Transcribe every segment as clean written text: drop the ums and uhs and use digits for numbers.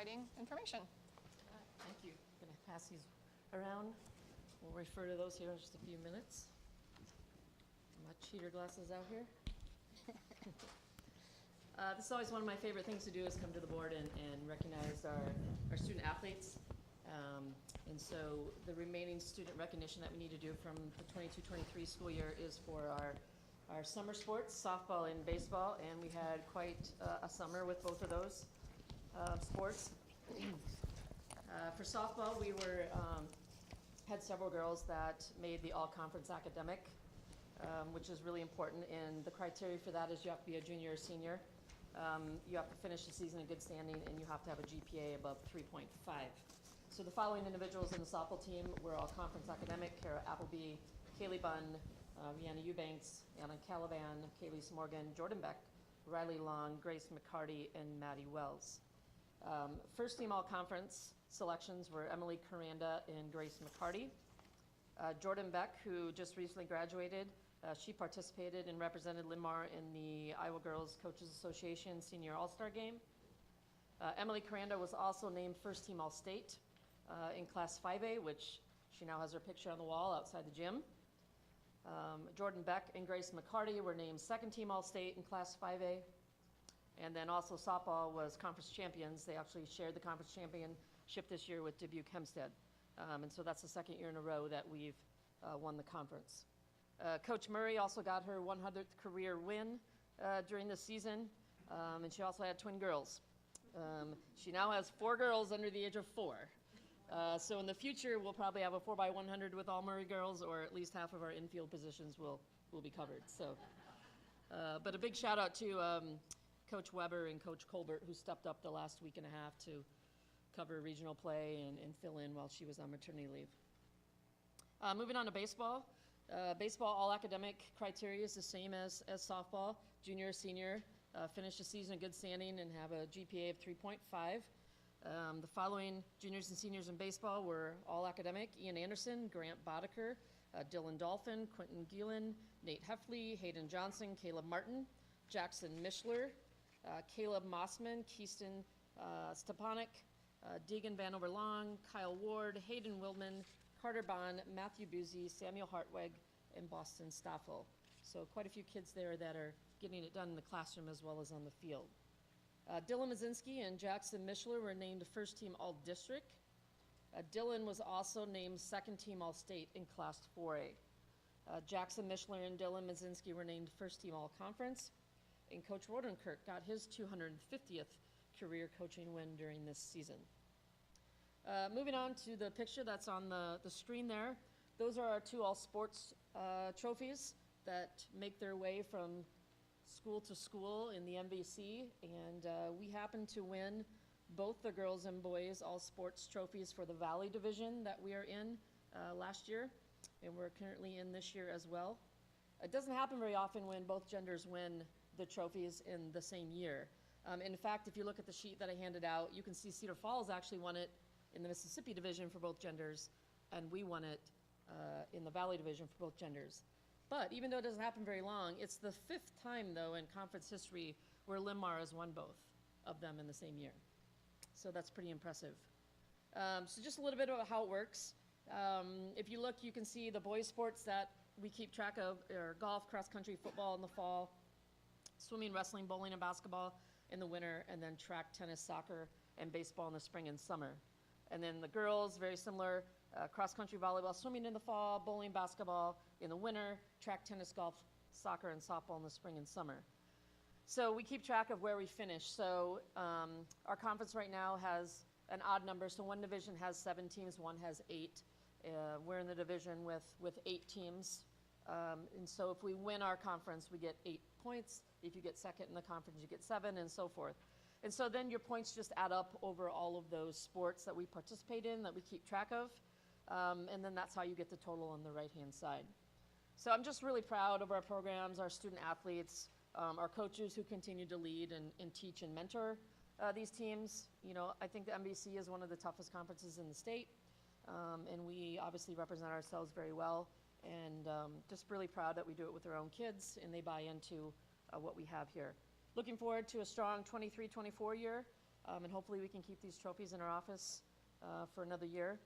exciting information. Thank you. I'm going to pass these around. We'll refer to those here in just a few minutes. My cheater glasses out here. This is always one of my favorite things to do is come to the board and recognize our student athletes. And so the remaining student recognition that we need to do from the 22-23 school year is for our summer sports, softball and baseball, and we had quite a summer with both of those sports. For softball, we had several girls that made the all-conference academic, which is really important, and the criteria for that is you have to be a junior or senior. You have to finish the season in good standing, and you have to have a GPA above 3.5. So the following individuals in the softball team were all conference academic: Kara Appleby, Kaylee Bunn, Rihanna Eubanks, Anna Calavan, Kaylee Morgan, Jordan Beck, Riley Long, Grace McCarty, and Maddie Wells. First team all conference selections were Emily Coranda and Grace McCarty. Jordan Beck, who just recently graduated, she participated and represented Linn-Mar in the Iowa Girls Coaches Association Senior All-Star Game. Emily Coranda was also named first team All-State in Class 5A, which she now has her picture on the wall outside the gym. Jordan Beck and Grace McCarty were named second team All-State in Class 5A. And then also softball was conference champions. They actually shared the conference championship this year with Dubuque Hempstead. And so that's the second year in a row that we've won the conference. Coach Murray also got her 100th career win during the season, and she also had twin girls. She now has 4 girls under the age of 4. So in the future, we'll probably have a 4x100 with all Murray girls, or at least half of our infield positions will be covered. So, but a big shout out to Coach Weber and Coach Colbert, who stepped up the last week and a half to cover regional play and fill in while she was on maternity leave. Moving on to baseball. Baseball all academic criteria is the same as softball. Junior or senior finish the season in good standing and have a GPA of 3.5. The following juniors and seniors in baseball were all academic: Ian Anderson, Grant Boddicker, Dylan Dolphin, Quentin Gielan, Nate Heffley, Hayden Johnson, Caleb Martin, Jackson Mishler, Caleb Mossman, Keaston Stepanek, Deegan Vanover Long, Kyle Ward, Hayden Wildman, Carter Bond, Matthew Buzzi, Samuel Hartweg, and Boston Stoffel. So quite a few kids there that are getting it done in the classroom as well as on the field. Dylan Mazinski and Jackson Mishler were named first team all-district. Dylan was also named second team all-state in Class 4A. Jackson Mishler and Dylan Mazinski were named first team all-conference. And Coach Rodenkirk got his 250th career coaching win during this season. Moving on to the picture that's on the screen there. Those are our 2 all-sports trophies that make their way from school to school in the MVC, and we happen to win both the girls and boys all-sports trophies for the Valley Division that we are in last year, and we're currently in this year as well. It doesn't happen very often when both genders win the trophies in the same year. In fact, if you look at the sheet that I handed out, you can see Cedar Falls actually won it in the Mississippi Division for both genders, and we won it in the Valley Division for both genders. But even though it doesn't happen very long, it's the 5th time, though, in conference history where Linn-Mar has won both of them in the same year. So that's pretty impressive. So just a little bit about how it works. If you look, you can see the boys' sports that we keep track of are golf, cross-country, football in the fall, swimming, wrestling, bowling, and basketball in the winter, and then track, tennis, soccer, and baseball in the spring and summer. And then the girls, very similar, cross-country, volleyball, swimming in the fall, bowling, basketball in the winter, track, tennis, golf, soccer, and softball in the spring and summer. So we keep track of where we finish. So our conference right now has an odd number. So one division has 7 teams, one has 8. We're in the division with 8 teams. And so if we win our conference, we get 8 points. If you get second in the conference, you get 7, and so forth. And so then your points just add up over all of those sports that we participate in, that we keep track of. And then that's how you get the total on the right-hand side. So I'm just really proud of our programs, our student athletes, our coaches who continue to lead and teach and mentor these teams. You know, I think the MVC is one of the toughest conferences in the state. And we obviously represent ourselves very well. And just really proud that we do it with our own kids and they buy into what we have here. Looking forward to a strong 23-24 year. And hopefully we can keep these trophies in our office for another year.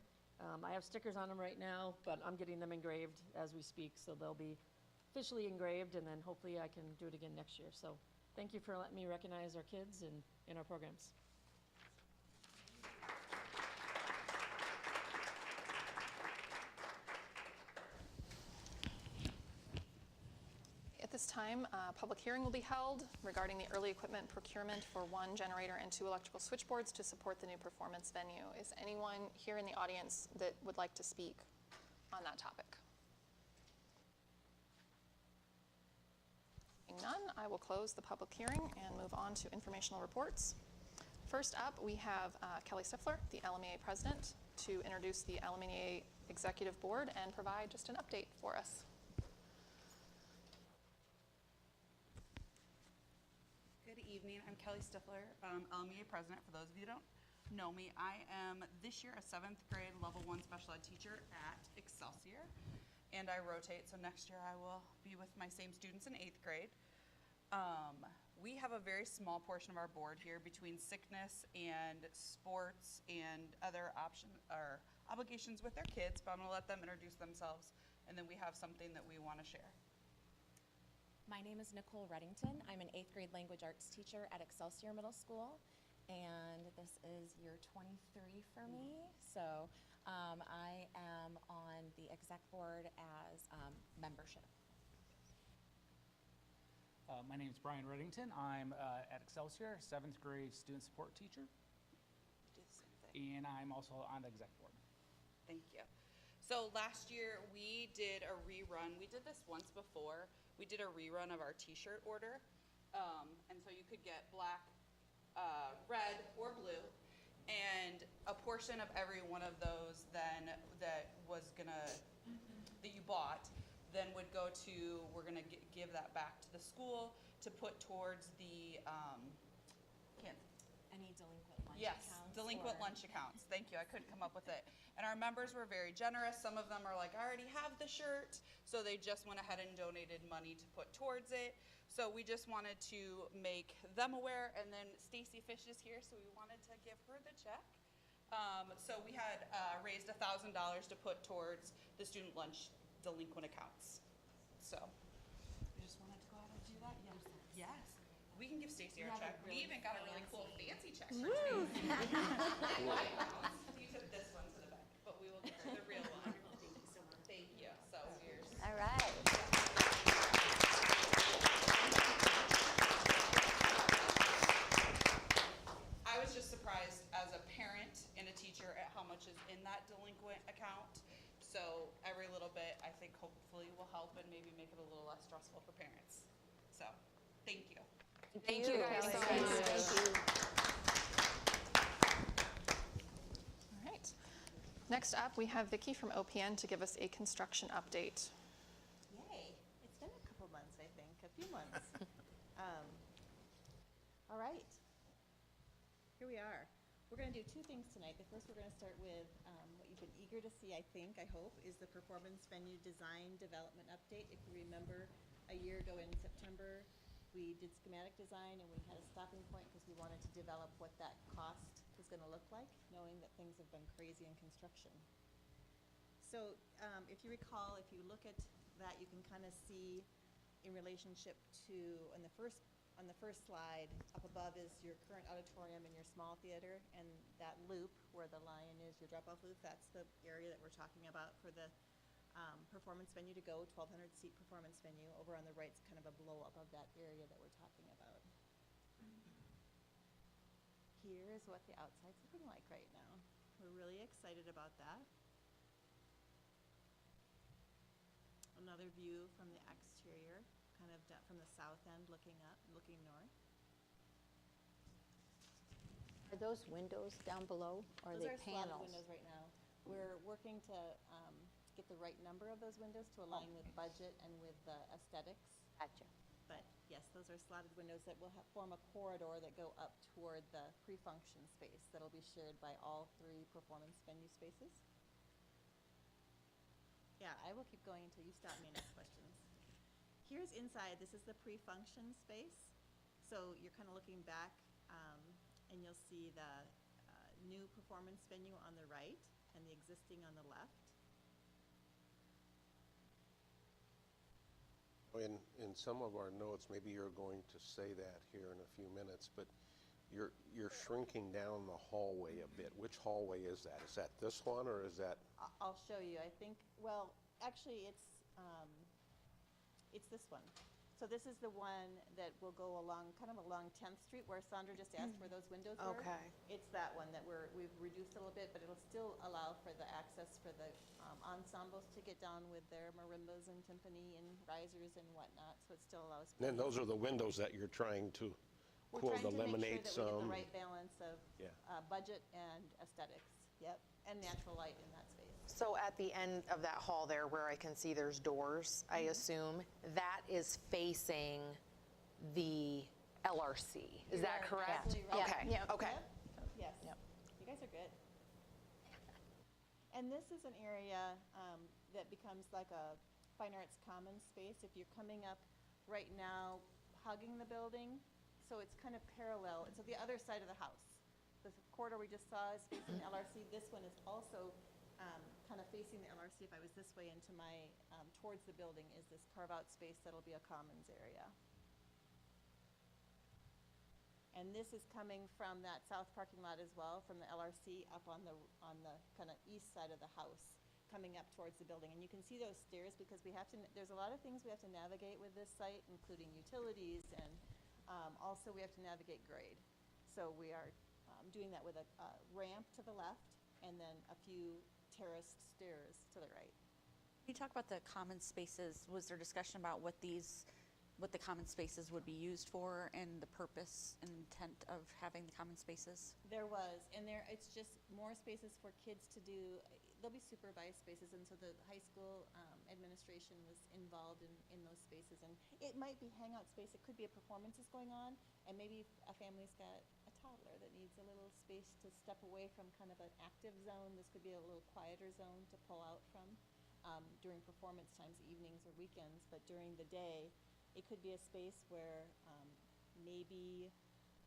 I have stickers on them right now, but I'm getting them engraved as we speak, so they'll be officially engraved, and then hopefully I can do it again next year. So thank you for letting me recognize our kids and in our programs. At this time, a public hearing will be held regarding the early equipment procurement for 1 generator and 2 electrical switchboards to support the new performance venue. Is anyone here in the audience that would like to speak on that topic? Seeing none, I will close the public hearing and move on to informational reports. First up, we have Kelly Stifler, the LMEA president, to introduce the LMEA executive board and provide just an update for us. Good evening. I'm Kelly Stifler, LMEA president. For those of you who don't know me, I am this year a 7th grade level 1 special ed teacher at Excelsior, and I rotate. So next year I will be with my same students in 8th grade. We have a very small portion of our board here between sickness and sports and other obligations with their kids, but I'm going to let them introduce themselves, and then we have something that we want to share. My name is Nicole Reddington. I'm an 8th grade language arts teacher at Excelsior Middle School, and this is year 23 for me. So I am on the exec board as membership. My name is Brian Reddington. I'm at Excelsior, 7th grade student support teacher, Do the same thing. and I'm also on the exec board. Thank you. So last year we did a rerun. We did this once before. We did a rerun of our t-shirt order. And so you could get black, red, or blue. And a portion of every one of those then that you bought then would go to, we're gonna give that back to the school to put towards the, Any delinquent lunch yes, accounts? delinquent lunch accounts. Thank you. I couldn't come up with it. And our members were very generous. Some of them are like, I already have the shirt. So they just went ahead and donated money to put towards it. So we just wanted to make them aware. And then Stacy Fish is here, so we wanted to give her the check. So we had raised $1,000 to put towards the student lunch delinquent accounts. So we just wanted to go ahead and do that. Yes. Yes. We can give Stacy our check. We even got a really cool fancy check for Stacy. You took this one to the back, but we will give her the real one. Thank you so much. Thank you. So here's. All right. I was just surprised as a parent and a teacher at how much is in that delinquent account. So every little bit, I think hopefully will help and maybe make it a little less stressful for parents. So thank you. Thank you guys so Thank much. you. All right. Next up, we have Vicki from OPN to give us a construction update. Yay. It's been a couple months, I think, a few months. All right. Here we are. We're going to do 2 things tonight. The first we're going to start with what you've been eager to see, I think, I hope, is the performance venue design development update. If you remember, a year ago in September, we did schematic design and we had a stopping point because we wanted to develop what that cost was going to look like, knowing that things have been crazy in construction. So if you recall, if you look at that, you can kind of see in relationship to, on the first slide, up above is your current auditorium and your small theater, and that loop where the lion is, your drop-off loop, that's the area that we're talking about for the performance venue to go, 1,200 seat performance venue. Over on the right is kind of a blow up of that area that we're talking about. Here is what the outside's looking like right now. We're really excited about that. Another view from the exterior, kind of from the south end looking up, looking north. Are those windows down below, or are they Those are slotted panels? windows right now. We're working to get the right number of those windows to align with budget and with the aesthetics. Gotcha. But yes, those are slotted windows that will form a corridor that go up toward the pre-function space that'll be shared by all 3 performance venue spaces. Yeah, I will keep going until you stop me and ask questions. Here's inside. This is the pre-function space. So you're kind of looking back and you'll see the new performance venue on the right and the existing on the left. In some of our notes, maybe you're going to say that here in a few minutes, but you're shrinking down the hallway a bit. Which hallway is that? Is that this one, or is that? I'll show you. I think, well, actually, it's this one. So this is the one that will go along, kind of along 10th Street, where Sandra just asked where those windows were. Okay. It's that one that we've reduced a little bit, but it'll still allow for the access for the ensembles to get down with their marimbas and timpani and risers and whatnot. So it still allows. Then those are the windows that you're trying to, We're quote, trying to make eliminate sure that we get some. the right balance of Yeah. budget and aesthetics. Yep, and natural light in that space. So at the end of that hall there, where I can see there's doors, I assume, that is facing the LRC. Is that are correct? absolutely right. Okay, Yep. okay. Yes. Yep. You guys are good. And this is an area that becomes like a fine arts commons space. If you're coming up right now, hugging the building, so it's kind of parallel. It's on the other side of the house. The corridor we just saw is facing the LRC. This one is also kind of facing the LRC. If I was this way into my, towards the building, is this carve-out space that'll be a commons area. And this is coming from that south parking lot as well, from the LRC up on the kind of east side of the house, coming up towards the building. And you can see those stairs because we have to, there's a lot of things we have to navigate with this site, including utilities, and also we have to navigate grade. So we are doing that with a ramp to the left and then a few terraced stairs to the right. Can you talk about the common spaces? Was there discussion about what the common spaces would be used for and the purpose and intent of having the common spaces? There was, and it's just more spaces for kids to do. There'll be supervised spaces, and so the high school administration was involved in those spaces. And it might be hangout space. It could be a performance is going on, and maybe a family's got a toddler that needs a little space to step away from kind of an active zone. This could be a little quieter zone to pull out from during performance times, evenings or weekends. But during the day, it could be a space where maybe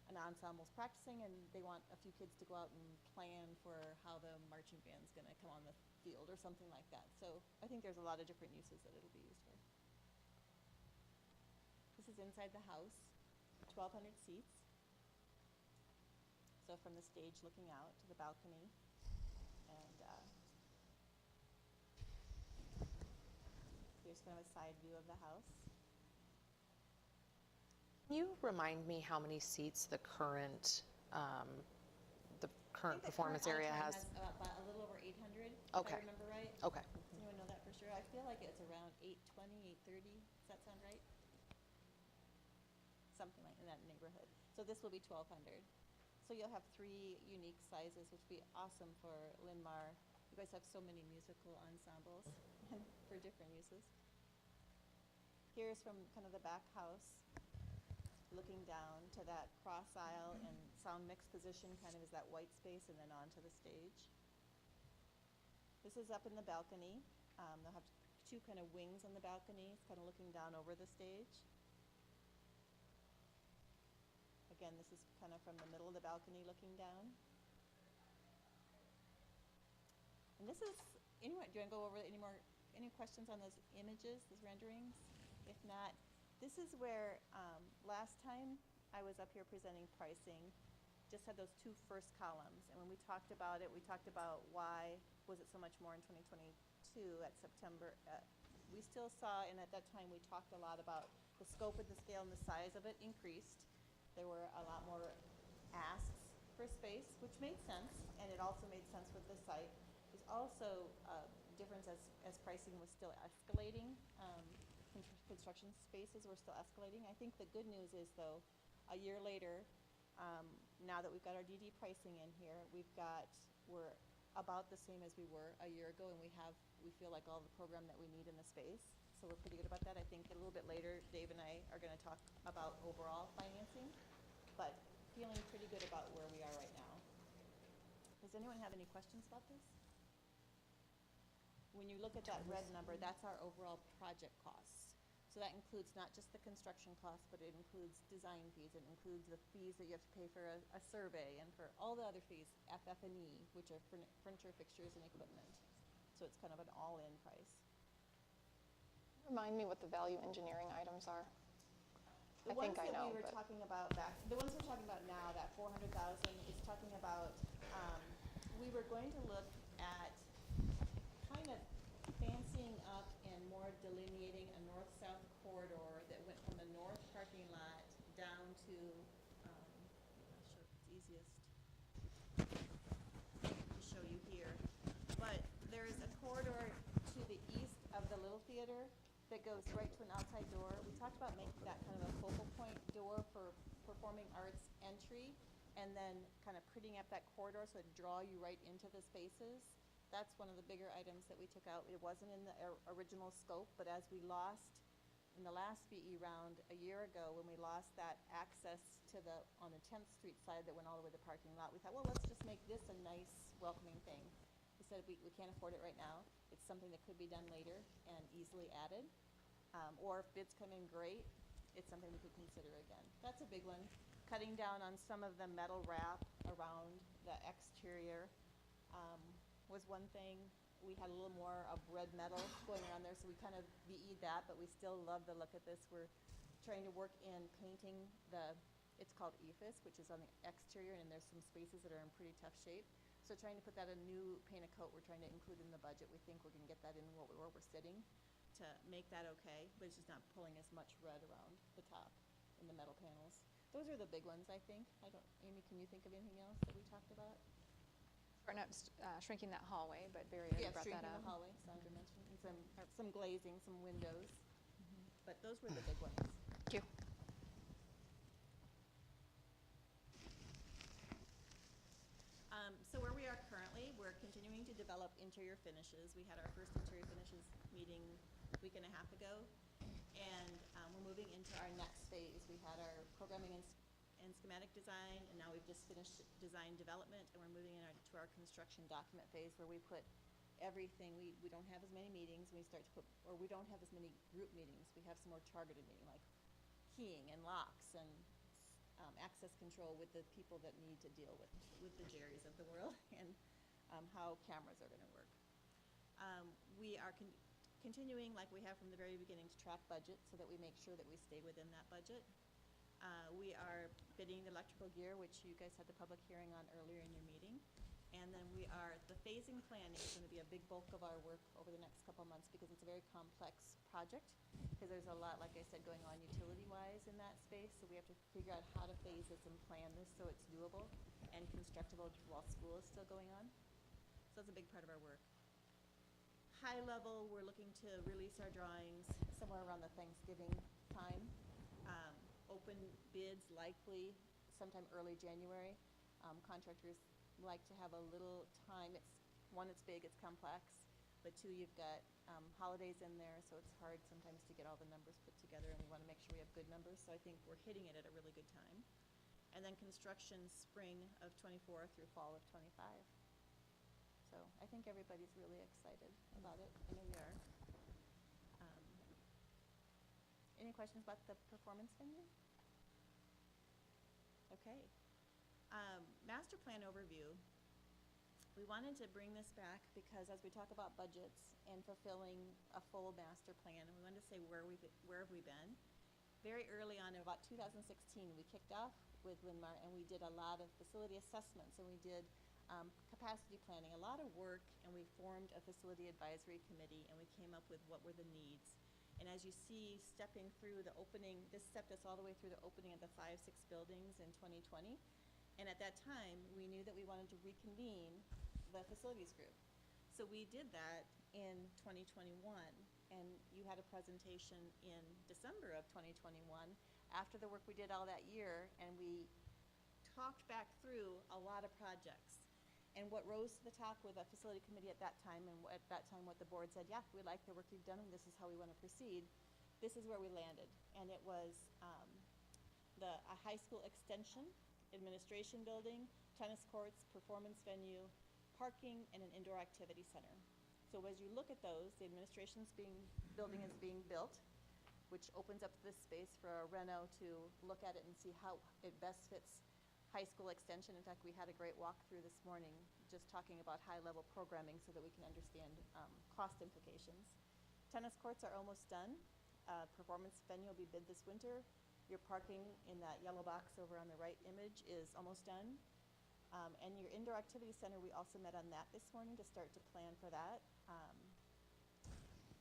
an ensemble's practicing and they want a few kids to go out and plan for how the marching band's gonna come on the field or something like that. So I think there's a lot of different uses that it'll be used for. This is inside the house, 1,200 seats. So from the stage looking out to the balcony, and here's kind of a side view of the house. Can you remind me how many seats the current performance area has? About a little over 800, if Okay. I remember right. Okay. Does anyone know that for sure? I feel like it's around 820, 830. Does that sound right? Something like in that neighborhood. So this will be 1,200. So you'll have 3 unique sizes, which would be awesome for Linn-Mar. You guys have so many musical ensembles for different uses. Here's from kind of the back house, looking down to that cross aisle and sound mix position kind of is that white space and then onto the stage. This is up in the balcony. They'll have 2 kind of wings on the balcony, kind of looking down over the stage. Again, this is kind of from the middle of the balcony looking down. And this is, anyway, do you want to go over any questions on those images, those renderings? If not, this is where last time I was up here presenting pricing, just had those 2 first columns. And when we talked about it, we talked about why was it so much more in 2022 at September. We still saw, and at that time we talked a lot about the scope and the scale and the size of it increased. There were a lot more asks for space, which made sense, and it also made sense with the site. There's also a difference as pricing was still escalating. Construction spaces were still escalating. I think the good news is, though, a year later, now that we've got our DD pricing in here, we're about the same as we were a year ago, and we feel like all the program that we need in the space. So we're pretty good about that. I think a little bit later, Dave and I are going to talk about overall financing, but feeling pretty good about where we are right now. Does anyone have any questions about this? When you look at that red number, that's our overall project costs. So that includes not just the construction costs, but it includes design fees, it includes the fees that you have to pay for a survey and for all the other fees, FF&E, which are furniture, fixtures, and equipment. So it's kind of an all-in price. Remind me what the value engineering items are. The I ones think I that know, we were but- talking about back, the ones we're talking about now, that 400,000 is talking about, we were going to look at kind of fancying up and more delineating a north-south corridor that went from the north parking lot down to, I'm not sure if it's easiest to show you here, but there's a corridor to the east of the Little Theater that goes right to an outside door. We talked about making that kind of a focal point door for performing arts entry, and then kind of prettying up that corridor so it'd draw you right into the spaces. That's one of the bigger items that we took out. It wasn't in the original scope, but as we lost in the last BE round a year ago, when we lost that access to the, on the 10th Street side that went all the way to the parking lot, we thought, well, let's just make this a nice welcoming thing. We said we can't afford it right now. It's something that could be done later and easily added. Or if bids come in great, it's something we could consider again. That's a big one. Cutting down on some of the metal wrap around the exterior was one thing. We had a little more of red metal going around there, so we kind of VE'd that, but we still love the look of this. We're trying to work in painting it's called EFIS, which is on the exterior, and there's some spaces that are in pretty tough shape. So trying to put that a new paint a coat we're trying to include in the budget. We think we're going to get that in where we're sitting to make that okay, but it's just not pulling as much red around the top in the metal panels. Those are the big ones, I think. Amy, can you think of anything else that we talked about? Or not shrinking that hallway, but Barry already brought that Shrinking up. the hallway, Sandra mentioned, and some glazing, some windows. But those were the big ones. Thank you. So where we are currently, we're continuing to develop interior finishes. We had our first interior finishes meeting a week and a half ago, and we're moving into our next phase. We had our programming and schematic design, and now we've just finished design development, and we're moving into our construction document phase where we put everything. We don't have as many meetings. We start to put, or we don't have as many group meetings. We have some more targeted meeting, like keying and locks and access control with the people that need to deal with the Jerrys of the world and how cameras are going to work. We are continuing, like we have from the very beginning, to track budget so that we make sure that we stay within that budget. We are bidding the electrical gear, which you guys had the public hearing on earlier in your meeting. And then the phasing planning is going to be a big bulk of our work over the next couple months because it's a very complex project, because there's a lot, like I said, going on utility-wise in that space. So we have to figure out how to phase this and plan this so it's doable and constructible while school is still going on. So that's a big part of our work. High level, we're looking to release our drawings somewhere around the Thanksgiving time. Open bids likely sometime early January. Contractors like to have a little time. It's big, it's complex, but two, you've got holidays in there, so it's hard sometimes to get all the numbers put together, and we want to make sure we have good numbers, so I think we're hitting it at a really good time. And then construction spring of '24 through fall of '25. So I think everybody's really excited about it. I know we are. Any questions about the performance venue? Okay. Master plan overview. We wanted to bring this back because as we talk about budgets and fulfilling a full master plan, we wanted to say where have we been. Very early on, in about 2016, we kicked off with Linn-Mar, and we did a lot of facility assessments, and we did capacity planning, a lot of work, and we formed a facility advisory committee, and we came up with what were the needs. And as you see, stepping through the opening, this stepped us all the way through the opening of the 5-6 buildings in 2020. And at that time, we knew that we wanted to reconvene the facilities group. So we did that in 2021, and you had a presentation in December of 2021 after the work we did all that year, and we talked back through a lot of projects. And what rose to the top with a facility committee at that time, and at that time what the board said, yeah, we like the work you've done, and this is how we want to proceed. This is where we landed, and it was a high school extension, administration building, tennis courts, performance venue, parking, and an indoor activity center. So as you look at those, the administration's building is being built. which opens up this space for a reno to look at it and see how it best fits high school extension. In fact, we had a great walkthrough this morning just talking about high-level programming so that we can understand cost implications. Tennis courts are almost done. Performance venue will be bid this winter. Your parking in that yellow box over on the right image is almost done. And your indoor activity center, we also met on that this morning to start to plan for that.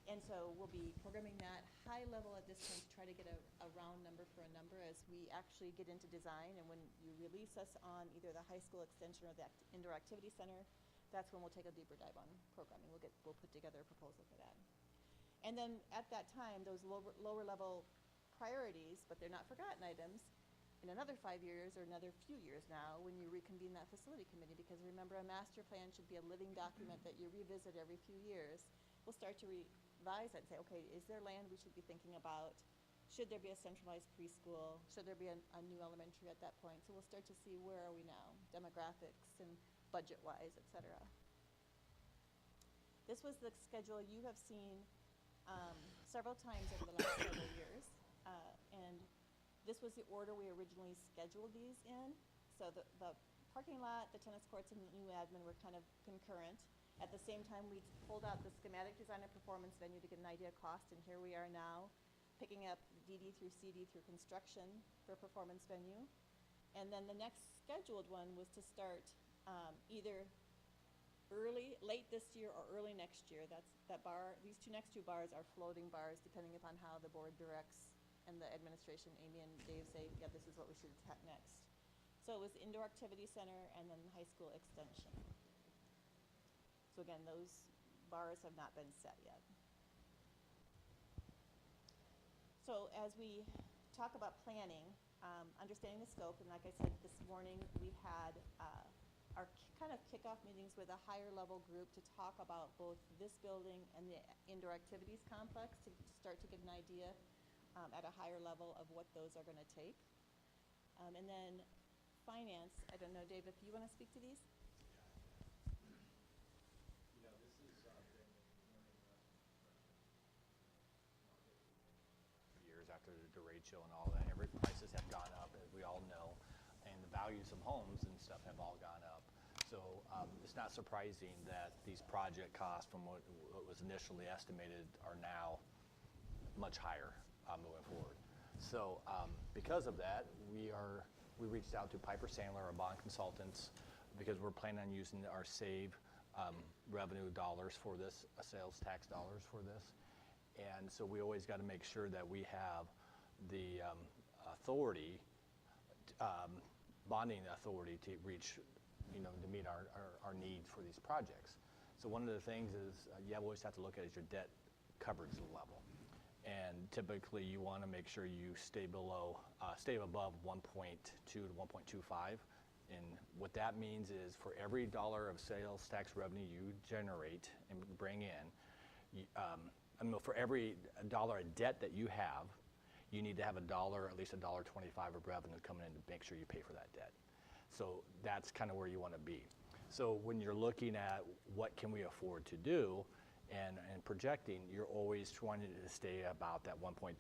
And so we'll be programming that high level at this point to try to get a round number for a number as we actually get into design. And when you release us on either the high school extension or the indoor activity center, that's when we'll take a deeper dive on programming. We'll put together a proposal for that. And then at that time, those lower level priorities, but they're not forgotten items, in another 5 years or another few years now when you reconvene that facility committee, because remember, a master plan should be a living document that you revisit every few years. We'll start to revise that and say, okay, is there land we should be thinking about? Should there be a centralized preschool? Should there be a new elementary at that point? So we'll start to see where are we now, demographics and budget-wise, et cetera. This was the schedule you have seen several times over the last several years. And this was the order we originally scheduled these in. So the parking lot, the tennis courts, and the new admin were kind of concurrent. At the same time, we pulled out the schematic design and performance venue to get an idea of cost, and here we are now, picking up DD through CD through construction for performance venue. And then the next scheduled one was to start either late this year or early next year. That bar. These next two bars are floating bars, depending upon how the board directs and the administration, Amy and Dave, say, yeah, this is what we should attack next. So it was indoor activity center and then high school extension. So again, those bars have not been set yet. So as we talk about planning, understanding the scope, and like I said this morning, we had our kind of kickoff meetings with a higher level group to talk about both this building and the indoor activities complex to start to get an idea at a higher level of what those are going to take. And then finance, I don't know, Dave, if you want to speak to these? You know, this is years after the derecho and all that. Every prices have gone up, as we all know, and the values of homes and stuff have all gone up. So it's not surprising that these project costs from what was initially estimated are now much higher moving forward. So because of that, we reached out to Piper Sandler, our bond consultants, because we're planning on using our SAVE revenue dollars for this, sales tax dollars for this. And so we always got to make sure that we have the authority, bonding authority to reach, to meet our needs for these projects. So one of the things is you always have to look at is your debt coverage level. And typically you want to make sure you stay above 1.2 to 1.25. And what that means is for every dollar of sales tax revenue you generate and bring in, for every dollar of debt that you have, you need to have at least $1.25 of revenue coming in to make sure you pay for that debt. So that's kind of where you want to be. So when you're looking at what can we afford to do and projecting, you're always trying to stay about that 1.2,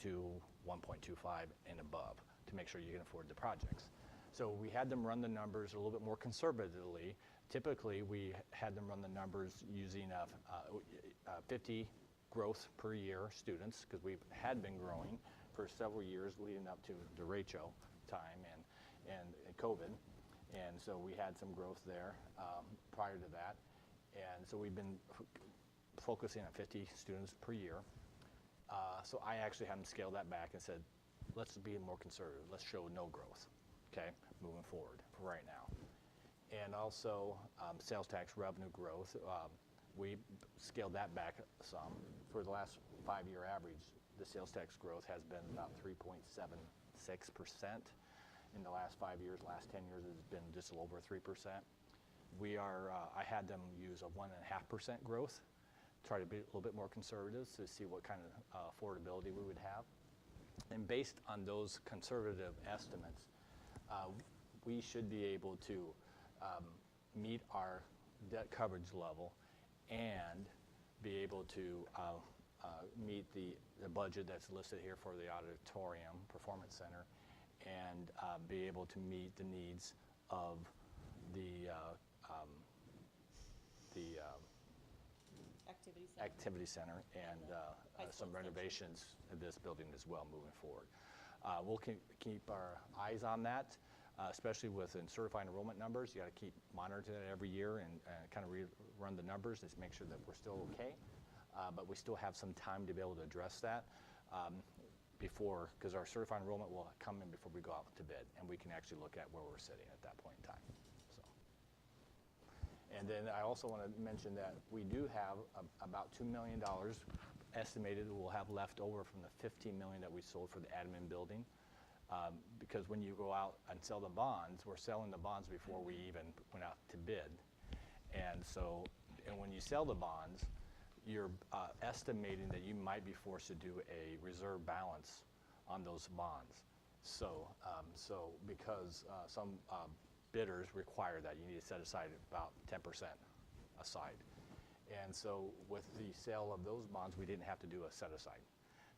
1.25 and above to make sure you can afford the projects. So we had them run the numbers a little bit more conservatively. Typically, we had them run the numbers using 50 growth per year students, because we had been growing for several years leading up to derecho time and COVID. And so we had some growth there prior to that. And so we've been focusing on 50 students per year. So I actually had them scale that back and said, let's be more conservative. Let's show no growth, okay, moving forward for right now. And also sales tax revenue growth, we scaled that back some. For the last 5-year average, the sales tax growth has been about 3.76%. In the last 5 years, last 10 years, it's been just a little over 3%. I had them use a 1.5% growth, try to be a little bit more conservative to see what kind of affordability we would have. And based on those conservative estimates, we should be able to meet our debt coverage level and be able to meet the budget that's listed here for the auditorium performance center, and be able to meet the needs of the activity center and some renovations in this building as well moving forward. We'll keep our eyes on that, especially with certified enrollment numbers. You got to keep monitoring it every year and kind of run the numbers to make sure that we're still okay. But we still have some time to be able to address that before, because our certified enrollment will come in before we go out to bid, and we can actually look at where we're sitting at that point in time. So. And then I also want to mention that we do have about $2 million estimated we'll have left over from the $15 million that we sold for the admin building. Because when you go out and sell the bonds, we're selling the bonds before we even went out to bid. And so, and when you sell the bonds, you're estimating that you might be forced to do a reserve balance on those bonds. So, because some bidders require that, you need to set aside about 10% aside. And so with the sale of those bonds, we didn't have to do a set aside.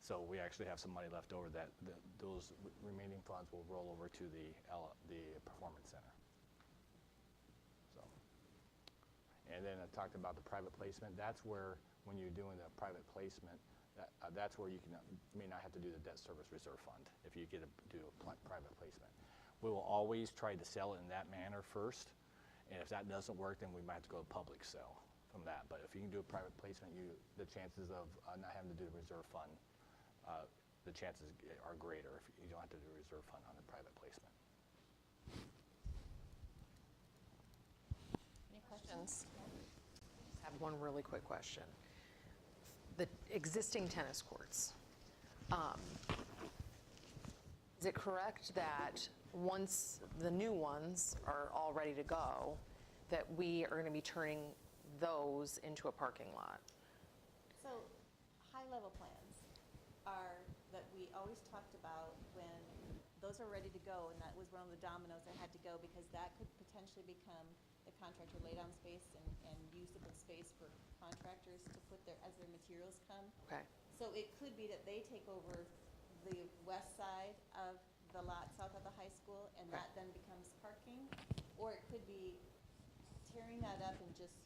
So we actually have some money left over that those remaining funds will roll over to the performance center. So, and then I talked about the private placement. That's where, when you're doing the private placement, that's where you may not have to do the debt service reserve fund if you do a private placement. We will always try to sell it in that manner first, and if that doesn't work, then we might have to go to public sale from that. But if you can do a private placement, the chances of not having to do the reserve fund, the chances are greater if you don't have to do a reserve fund on the private placement. Any questions? I have one really quick question. The existing tennis courts, is it correct that once the new ones are all ready to go, that we are going to be turning those into a parking lot? So, high-level plans are that we always talked about when those are ready to go, and that was one of the dominoes that had to go, because that could potentially become the contractor laydown space and usable space for contractors to put as their materials come. Okay. So it could be that they take over the west side of the lot south of the high school, and that then becomes parking. Or it could be tearing that up and just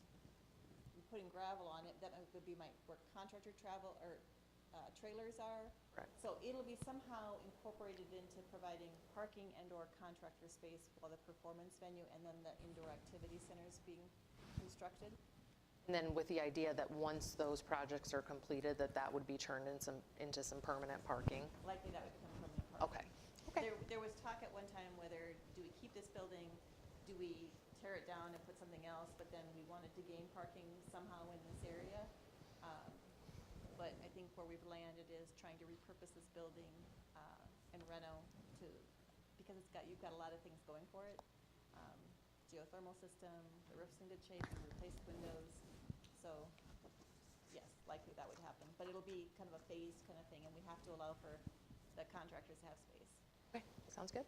putting gravel on it. That would be where contractor travel or trailers are. Right. So it'll be somehow incorporated into providing parking and/or contractor space while the performance venue and then the indoor activity center is being constructed. And then with the idea that once those projects are completed, that would be turned into some permanent parking? Likely that would become permanent parking. Okay. There was talk at one time whether, do we keep this building, do we tear it down and put something else, but then we wanted to gain parking somehow in this area. But I think where we've landed is trying to repurpose this building and reno because you've got a lot of things going for it. Geothermal system, the roof's in good shape, and replaced windows. So yes, likely that would happen. But it'll be kind of a phased kind of thing, and we have to allow for the contractors to have space. Okay, sounds good.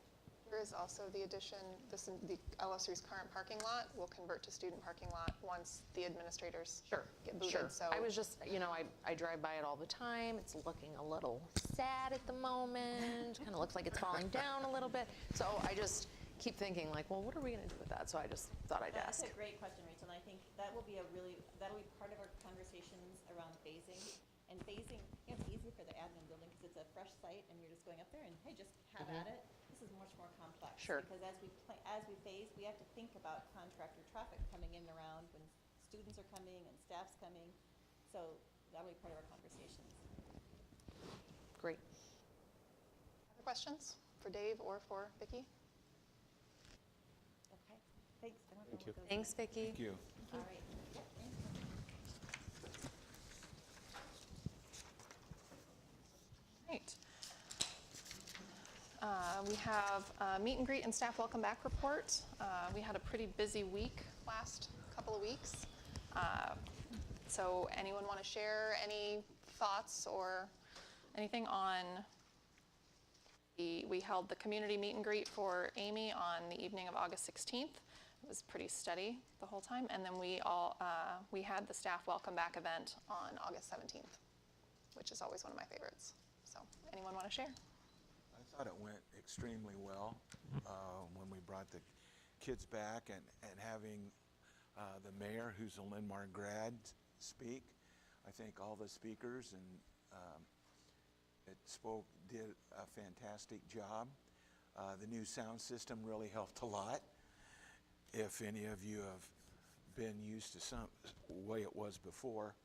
There is also the addition, the LSU's current parking lot will convert to student parking lot once the administrators get booted. Sure. So I was just, I drive by it all the time. It's looking a little sad at the moment. Kind of looks like it's falling down a little bit. So I just keep thinking like, well, what are we going to do with that? So I just thought I'd ask. That's a great question, Rachel, and I think that'll be part of our conversations around phasing. And phasing, it's easy for the admin building because it's a fresh site and you're just going up there and, hey, just have at it. This is much more complex. Sure. Because as we phase, we have to think about contractor traffic coming in and around when students are coming and staff's coming. So that'll be part of our conversations. Great. other questions for Dave or for Vicki? Okay, thanks. I don't know Thank you. what goes Thanks, Vicki. Thank you. All right. Yep, thanks. Right. We have a meet and greet and staff welcome back report. We had a pretty busy week last couple of weeks. So anyone want to share any thoughts or anything on we held the community meet and greet for Amy on the evening of August 16th. It was pretty steady the whole time. And then we had the staff welcome back event on August 17th. which is always one of my favorites. So anyone want to share? I thought it went extremely well when we brought the kids back and having the mayor, who's a Linn-Mar grad, speak. I think all the speakers and did a fantastic job. The new sound system really helped a lot. If any of you have been used to some way it was before,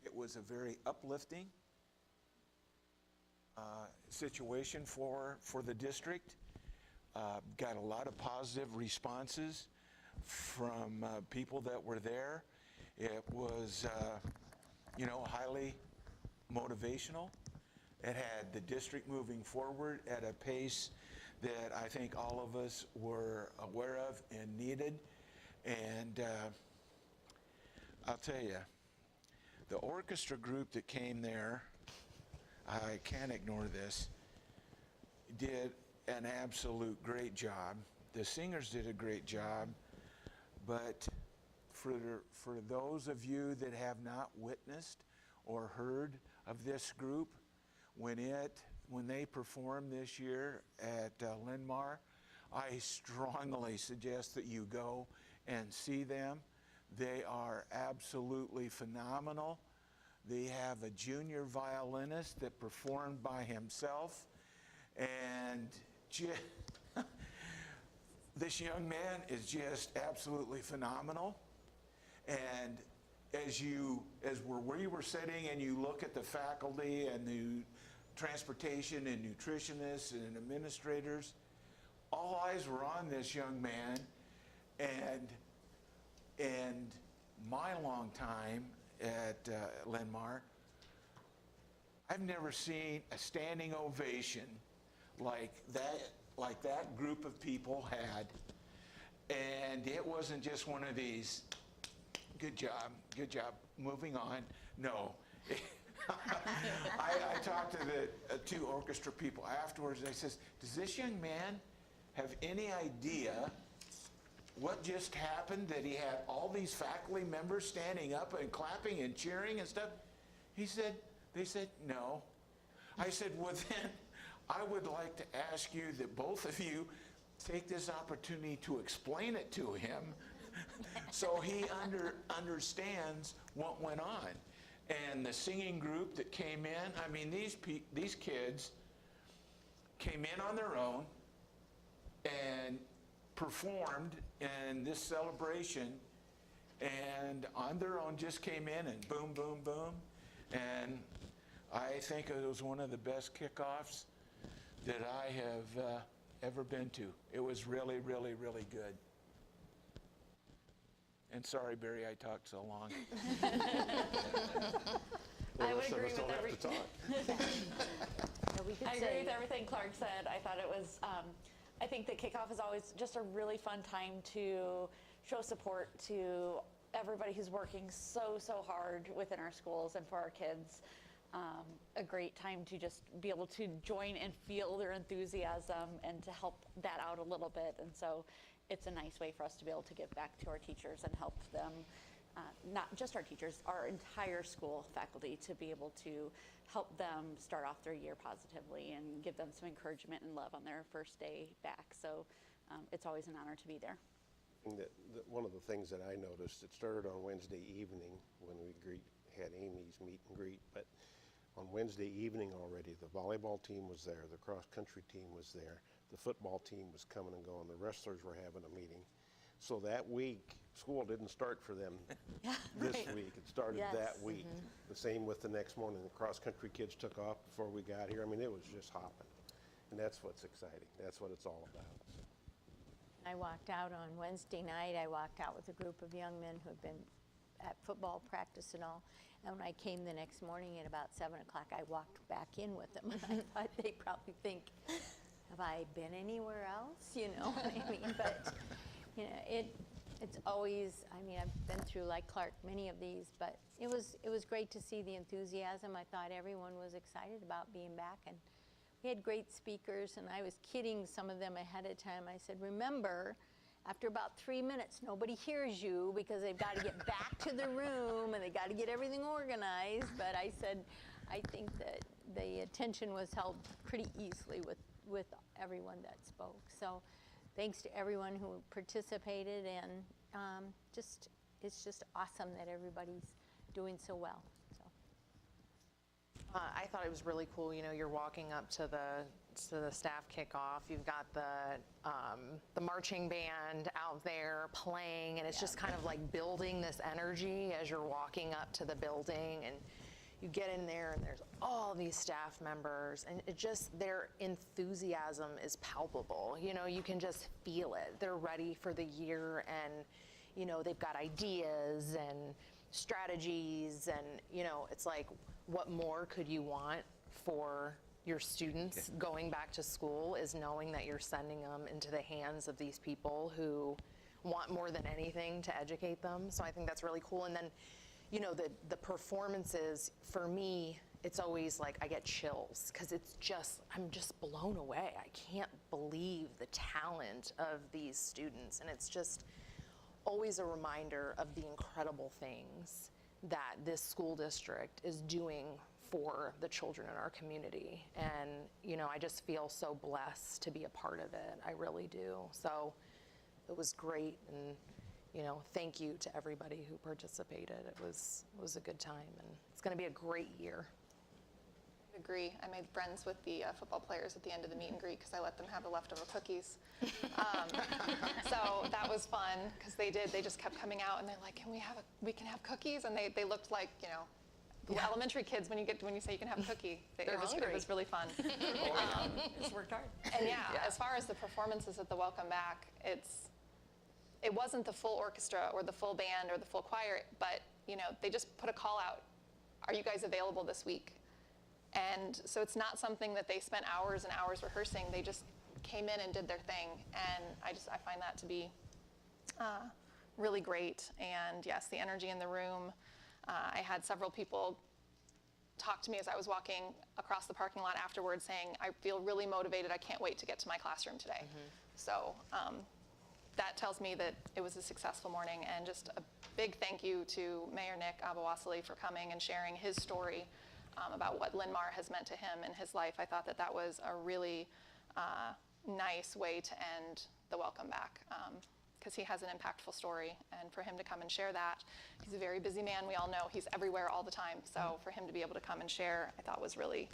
it was a very uplifting situation for the district. Got a lot of positive responses from people that were there. It was, highly motivational. It had the district moving forward at a pace that I think all of us were aware of and needed. And I'll tell you, the orchestra group that came there, I can't ignore this, did an absolute great job. The singers did a great job, but for those of you that have not witnessed or heard of this group, when they perform this year at Linn-Mar, I strongly suggest that you go and see them. They are absolutely phenomenal. They have a junior violinist that performed by himself, and this young man is just absolutely phenomenal. And where you were sitting and you look at the faculty and the transportation and nutritionists and administrators, all eyes were on this young man. And my long time at Linn-Mar, I've never seen a standing ovation like that group of people had. And it wasn't just one of these, good job, moving on. No. I talked to the two orchestra people afterwards, and I says, does this young man have any idea what just happened, that he had all these faculty members standing up and clapping and cheering and stuff? They said, no. I said, well then, I would like to ask you that both of you take this opportunity to explain it to him so he understands what went on. And the singing group that came in, I mean, these kids came in on their own and performed in this celebration, and on their own just came in and boom, boom, boom. And I think it was one of the best kickoffs that I have ever been to. It was really, really, really good. And sorry, Barry, I talked so long. I would agree with I agree with everything Clark said. I thought it was, I think the kickoff is always just a really fun time to show support to everybody who's working so hard within our schools and for our kids. A great time to just be able to join and feel their enthusiasm and to help that out a little bit. And so it's a nice way for us to be able to give back to our teachers and help them, not just our teachers, our entire school faculty, to be able to help them start off their year positively and give them some encouragement and love on their first day back. So it's always an honor to be there. One of the things that I noticed, it started on Wednesday evening when we had Amy's meet and greet, but on Wednesday evening already, the volleyball team was there, the cross-country team was there, the football team was coming and going, the wrestlers were having a meeting. So that week, school didn't start for them this week. It started that week. The same with the next morning. The cross-country kids took off before we got here. I mean, it was just hopping. And that's what's exciting. That's what it's all about. I walked out on Wednesday night. I walked out with a group of young men who had been at football practice and all. And when I came the next morning at about 7 o'clock, I walked back in with them. And I thought they probably think, have I been anywhere else? You know what I mean? But, you know, it's always, I mean, I've been through, like Clark, many of these, but it was great to see the enthusiasm. I thought everyone was excited about being back, and we had great speakers, and I was kidding some of them ahead of time. I said, remember, after about 3 minutes, nobody hears you because they've got to get back to the room and they got to get everything organized. But I said, I think that the attention was held pretty easily with everyone that spoke. So thanks to everyone who participated, and it's just awesome that everybody's doing so well. I thought it was really cool. You know, you're walking up to the staff kickoff. You've got the marching band out there playing, and it's just kind of like building this energy as you're walking up to the building. And you get in there, and there's all these staff members, and it just, their enthusiasm is palpable. You know, you can just feel it. They're ready for the year, and you know, they've got ideas and strategies, and you know, it's like, what more could you want for your students going back to school, is knowing that you're sending them into the hands of these people who want more than anything to educate them. So I think that's really cool. And then, you know, the performances, for me, it's always like I get chills, because it's just, I'm just blown away. I can't believe the talent of these students. And it's just always a reminder of the incredible things that this school district is doing for the children in our community. And, you know, I just feel so blessed to be a part of it. I really do. So it was great. And, you know, thank you to everybody who participated. It was a good time, and it's going to be a great year. I agree. I made friends with the football players at the end of the meet and greet because I let them have the leftover cookies. So that was fun, because they just kept coming out and they're like, we can have cookies? And they looked like, you know, the elementary kids when you say you can have a cookie. It was really fun. It's worked hard. And as far as the performances at the Welcome Back, it wasn't the full orchestra or the full band or the full choir, but you know, they just put a call out. Are you guys available this week? And so it's not something that they spent hours and hours rehearsing. They just came in and did their thing. And I find that to be really great. And yes, the energy in the room. I had several people talk to me as I was walking across the parking lot afterwards saying, I feel really motivated. I can't wait to get to my classroom today. So that tells me that it was a successful morning. And just a big thank you to Mayor Nick Abawasali for coming and sharing his story about what Linn-Mar has meant to him in his life. I thought that was a really nice way to end the Welcome Back, because he has an impactful story, and for him to come and share that, he's a very busy man, we all know, he's everywhere all the time, so for him to be able to come and share, I thought was really,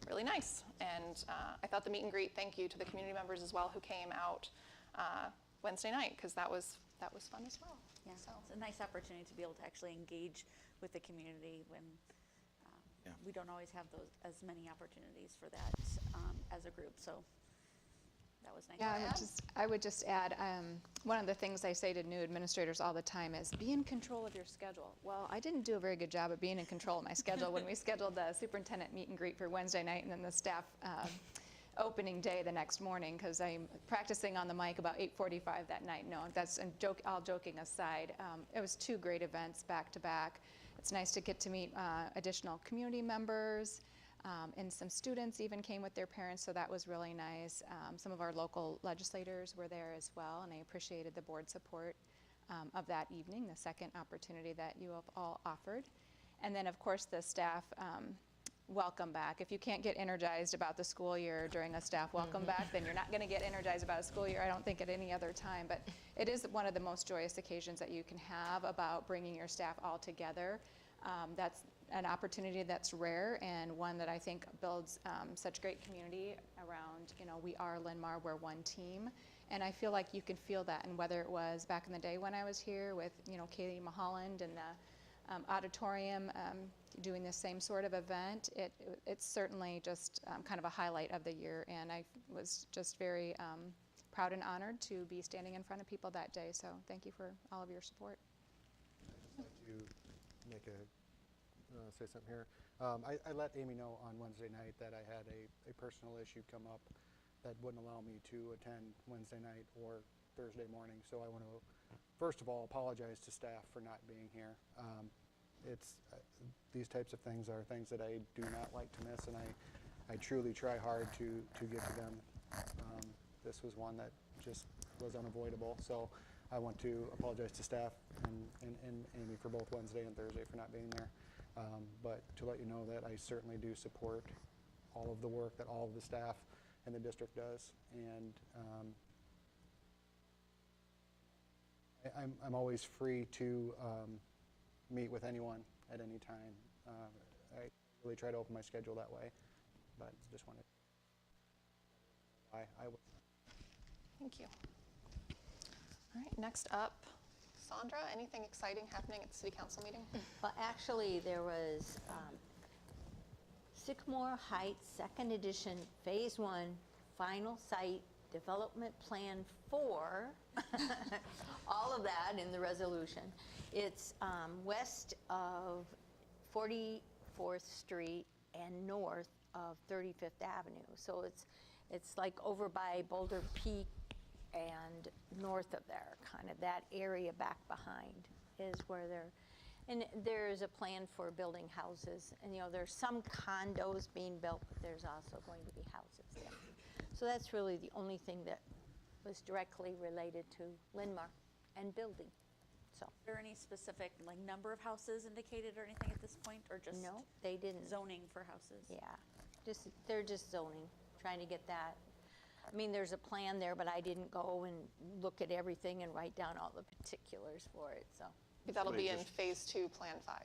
really nice. And I thought the meet and greet, thank you to the community members as well who came out Wednesday night, because that was fun as well. Yeah, So. it's a nice opportunity to be able to actually engage with the community when we don't always have as many opportunities for that as a group. So that was nice. Yeah, I would just add, one of the things I say to new administrators all the time is be in control of your schedule. Well, I didn't do a very good job of being in control of my schedule when we scheduled the superintendent meet and greet for Wednesday night, and then the staff opening day the next morning, because I'm practicing on the mic about 8:45 that night. No, that's all joking aside. It was 2 great events back to back. It's nice to get to meet additional community members, and some students even came with their parents, so that was really nice. Some of our local legislators were there as well, and I appreciated the board support of that evening, the second opportunity that you have all offered. And then, of course, the staff welcome back. If you can't get energized about the school year during a staff welcome back, then you're not going to get energized about a school year, I don't think, at any other time. But it is one of the most joyous occasions that you can have about bringing your staff all together. That's an opportunity that's rare, and one that I think builds such great community around, you know, we are Linn-Mar, we're one team. And I feel like you can feel that, and whether it was back in the day when I was here with, you know, Kaylee Mulholland and the auditorium doing the same sort of event, it's certainly just kind of a highlight of the year, and I was just very proud and honored to be standing in front of people that day, so thank you for all of your support. I'd just like to say something here. I let Amy know on Wednesday night that I had a personal issue come up that wouldn't allow me to attend Wednesday night or Thursday morning, so I want to first of all apologize to staff for not being here. These types of things are things that I do not like to miss, and I truly try hard to get to them. This was one that just was unavoidable. So I want to apologize to staff and Amy for both Wednesday and Thursday for not being there. But to let you know that I certainly do support all of the work that all of the staff in the district does. And I'm always free to meet with anyone at any time. I really try to open my schedule that way, but just wanted why I was. Thank you. All right, next up, Sandra, anything exciting happening at the city council meeting? Well, actually, there was Sycamore Heights, second edition, phase 1, final site development plan 4, all of that in the resolution. It's west of 44th Street and north of 35th Avenue. So it's like over by Boulder Peak and north of there, kind of that area back behind is where and there's a plan for building houses. And there's some condos being built, but there's also going to be houses there. So that's really the only thing that was directly related to Linn-Mar and building. So. Are there any specific number of houses indicated or anything at this point, or just no, they didn't. Zoning for houses? Yeah, they're just zoning, trying to get that. I mean, there's a plan there, but I didn't go and look at everything and write down all the particulars for it. So That'll be in phase 2, plan 5.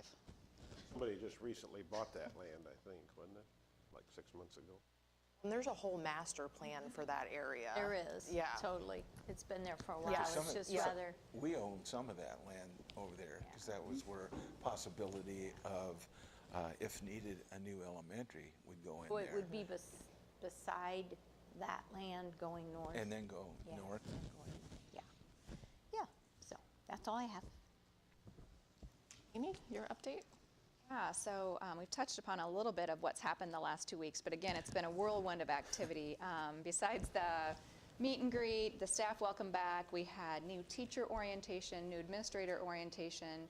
Somebody just recently bought that land, I think, wasn't it? Like 6 months ago. And there's a whole master plan for that area. there is. Yeah. Totally. It's been there for a while. Yeah. It's just rather. We own some of that land over there, because that was where possibility of, if needed, a new elementary would go in Well, there. it would be beside that land going north. And then go Yeah. north. Yeah. Yeah. So that's all I have. Amy, your update? Yeah, so we've touched upon a little bit of what's happened the last 2 weeks, but again, it's been a whirlwind of activity. Besides the meet and greet, the staff welcome back, we had new teacher orientation, new administrator orientation,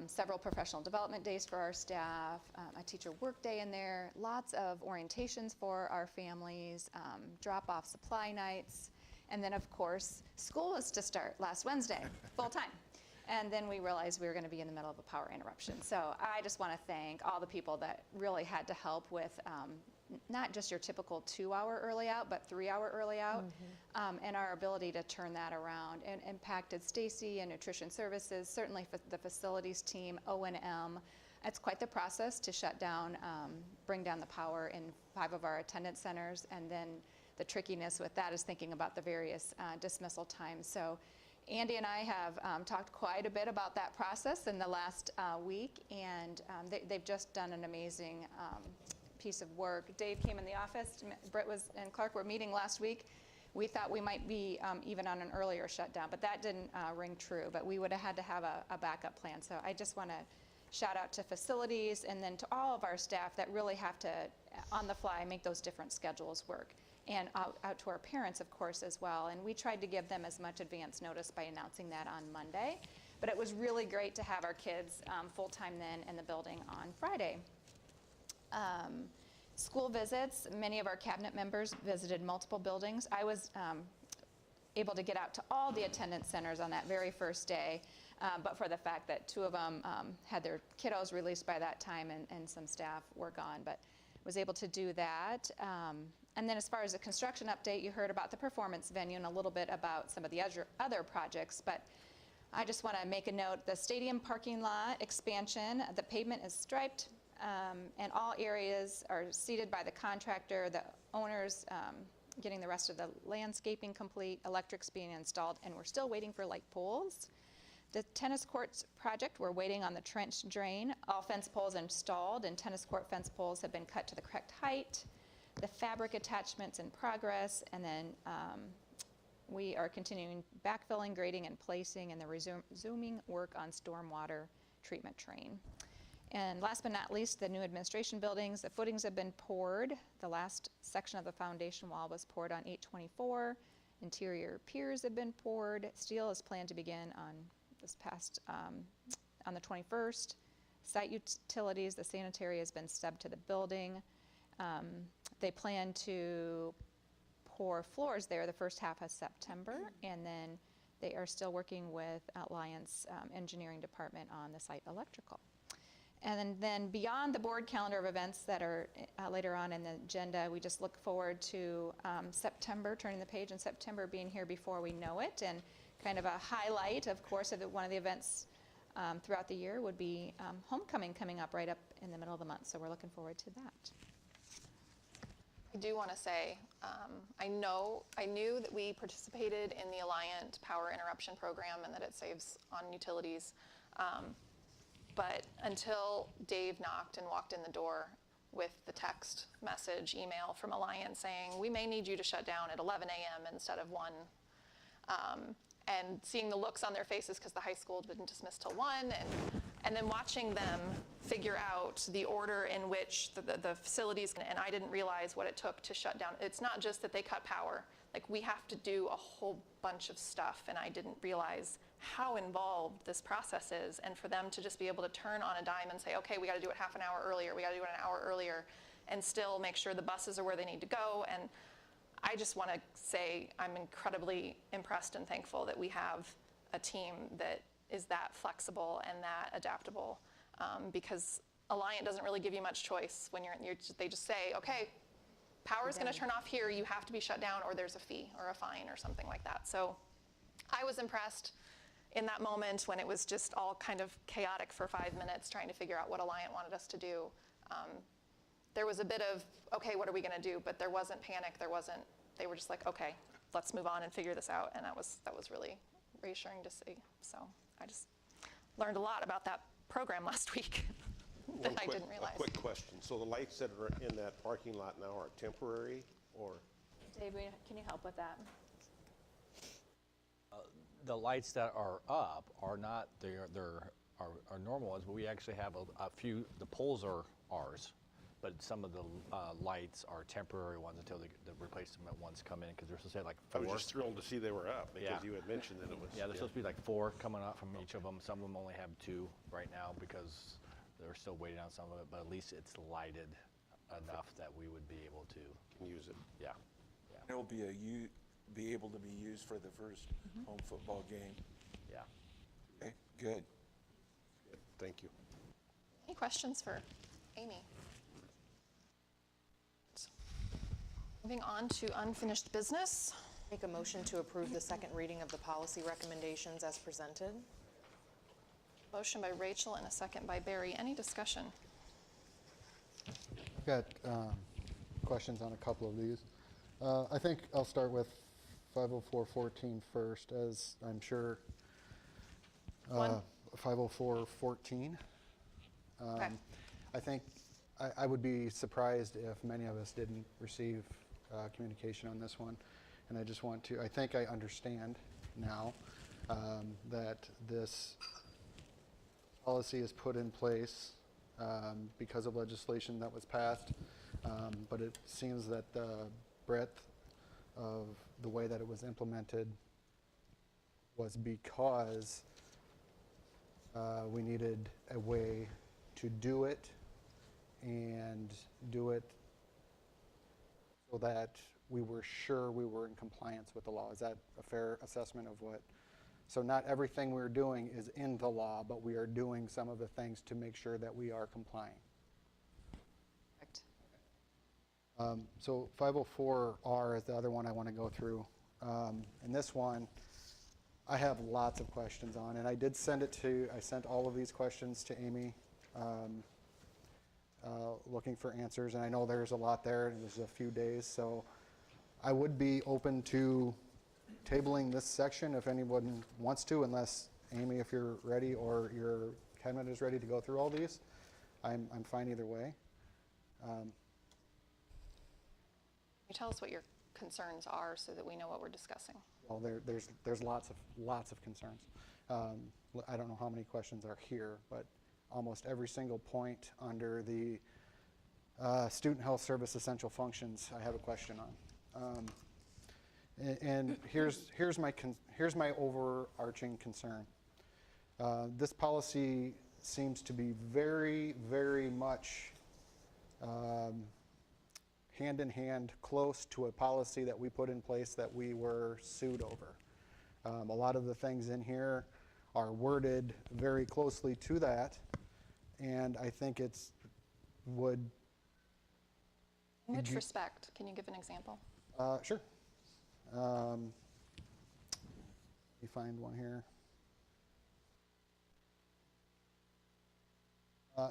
several professional development days for our staff, a teacher work day in there, lots of orientations for our families, drop-off supply nights, and then of course, school was to start last Wednesday, full time. And then we realized we were going to be in the middle of a power interruption. So I just want to thank all the people that really had to help with not just your typical 2-hour early out, but 3-hour early out, and our ability to turn that around. And impacted Stacy and Nutrition Services, certainly for the facilities team, O&M. It's quite the process to shut down, bring down the power in 5 of our attendance centers, and then the trickiness with that is thinking about the various dismissal times. So Andy and I have talked quite a bit about that process in the last week, and they've just done an amazing piece of work. Dave came in the office, Britt and Clark were meeting last week. We thought we might be even on an earlier shutdown, but that didn't ring true, but we would have had to have a backup plan. So I just want to shout out to facilities and then to all of our staff that really have to, on the fly, make those different schedules work. And out to our parents, of course, as well. And we tried to give them as much advance notice by announcing that on Monday. But it was really great to have our kids full-time then in the building on Friday. School visits, many of our cabinet members visited multiple buildings. I was able to get out to all the attendance centers on that very first day, but for the fact that 2 of them had their kiddos released by that time and some staff were gone, but was able to do that. And then as far as the construction update, you heard about the performance venue and a little bit about some of the other projects, but I just want to make a note, the stadium parking lot expansion, the pavement is striped, and all areas are seeded by the contractor, the owners getting the rest of the landscaping complete, electrics being installed, and we're still waiting for light poles. The tennis courts project, we're waiting on the trench drain. All fence poles installed, and tennis court fence poles have been cut to the correct height. The fabric attachments in progress, and then we are continuing backfilling, grading, and placing, and the resuming work on stormwater treatment train. And last but not least, the new administration buildings, the footings have been poured. The last section of the foundation wall was poured on 8/24. Interior piers have been poured. Steel is planned to begin on this past, on the 21st. Site utilities, the sanitary has been stubbed to the building. They plan to pour floors there the first half of September, and then they are still working with Alliance Engineering Department on the site electrical. And then beyond the board calendar of events that are later on in the agenda, we just look forward to September, turning the page in September, being here before we know it. And kind of a highlight, of course, of one of the events throughout the year would be homecoming coming up right up in the middle of the month. So we're looking forward to that. I do want to say, I knew that we participated in the Alliant Power Interruption Program and that it saves on utilities. But until Dave knocked and walked in the door with the text message, email from Alliant saying, we may need you to shut down at 11 a.m. instead of 1, and seeing the looks on their faces because the high school didn't dismiss till 1, and then watching them figure out the order in which the facilities, and I didn't realize what it took to shut down. It's not just that they cut power. Like, we have to do a whole bunch of stuff, and I didn't realize how involved this process is. And for them to just be able to turn on a dime and say, okay, we got to do it half an hour earlier, we got to do it an hour earlier, and still make sure the buses are where they need to go. And I just want to say I'm incredibly impressed and thankful that we have a team that is that flexible and that adaptable, because Alliant doesn't really give you much choice when they just say, okay, power is going to turn off here, you have to be shut down, or there's a fee or a fine or something like that. So I was impressed in that moment when it was just all kind of chaotic for 5 minutes trying to figure out what Alliant wanted us to do. There was a bit of, okay, what are we going to do? But there wasn't panic. They were just like, okay, let's move on and figure this out. And that was really reassuring to see. So I just learned a lot about that program last week that I didn't realize. A quick question. So the lights that are in that parking lot now are temporary, or? Dave, can you help with that? The lights that are up are not, they're normal ones, but we actually have a few, the poles are ours, but some of the lights are temporary ones until the replacement ones come in, because they're supposed to have like 4. I was just thrilled to see they were up, because Yeah. you had mentioned that it was. Yeah, there's supposed to be like 4 coming out from each of them. Some of them only have 2 right now because they're still waiting on some of it, but at least it's lighted enough that we would be able to Can use it. Yeah. It'll be able to be used for the first home football game. Yeah. Okay, good. Thank you. Any questions for Amy? Moving on to unfinished business. Make a motion to approve the second reading of the policy recommendations as presented. Motion by Rachel and a second by Barry. Any discussion? I've got questions on a couple of these. I think I'll start with 50414 first, as I'm sure 50414. Okay. I think I would be surprised if many of us didn't receive communication on this one. And I just want to, I think I understand now that this policy is put in place because of legislation that was passed, but it seems that the breadth of the way that it was implemented was because we needed a way to do it and do it so that we were sure we were in compliance with the law. Is that a fair assessment of what? So not everything we're doing is in the law, but we are doing some of the things to make sure that we are complying. Correct. So 504R is the other one I want to go through. And this one, I have lots of questions on, and I did send I sent all of these questions to Amy, looking for answers, and I know there's a lot there, and there's a few days, so I would be open to tabling this section if anyone wants to, unless, Amy, if you're ready, or your cabinet is ready to go through all these. I'm fine either way. Can you tell us what your concerns are so that we know what we're discussing? Well, there's lots of concerns. I don't know how many questions are here, but almost every single point under the student health service essential functions I have a question on. And here's my overarching concern. This policy seems to be very, very much hand in hand close to a policy that we put in place that we were sued over. A lot of the things in here are worded very closely to that, and I think it's would. In which respect? Can you give an example? Sure. Let me find one here.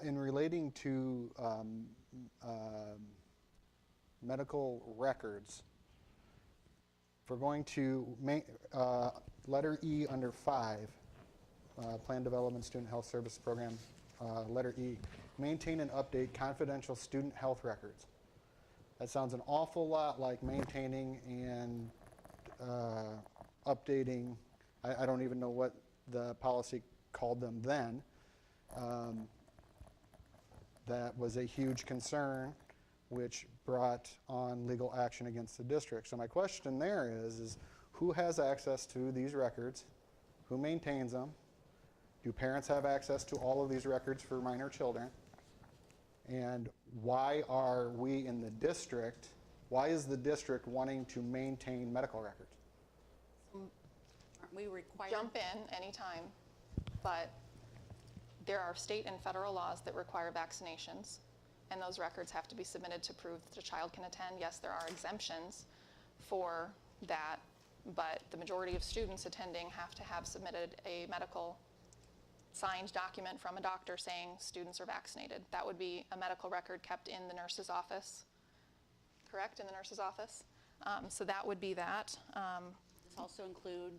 In relating to medical records, if we're going to letter E under 5, Plan Development Student Health Service Program, letter E, maintain and update confidential student health records. That sounds an awful lot like maintaining and updating. I don't even know what the policy called them then. That was a huge concern, which brought on legal action against the district. So my question there is who has access to these records? Who maintains them? Do parents have access to all of these records for minor children? And why are we in the district, why is the district wanting to maintain medical records? Aren't we required? Jump in anytime, but there are state and federal laws that require vaccinations, and those records have to be submitted to prove that a child can attend. Yes, there are exemptions for that, but the majority of students attending have to have submitted a medical signed document from a doctor saying students are vaccinated. That would be a medical record kept in the nurse's office, correct? In the nurse's office? So that would be that. This also include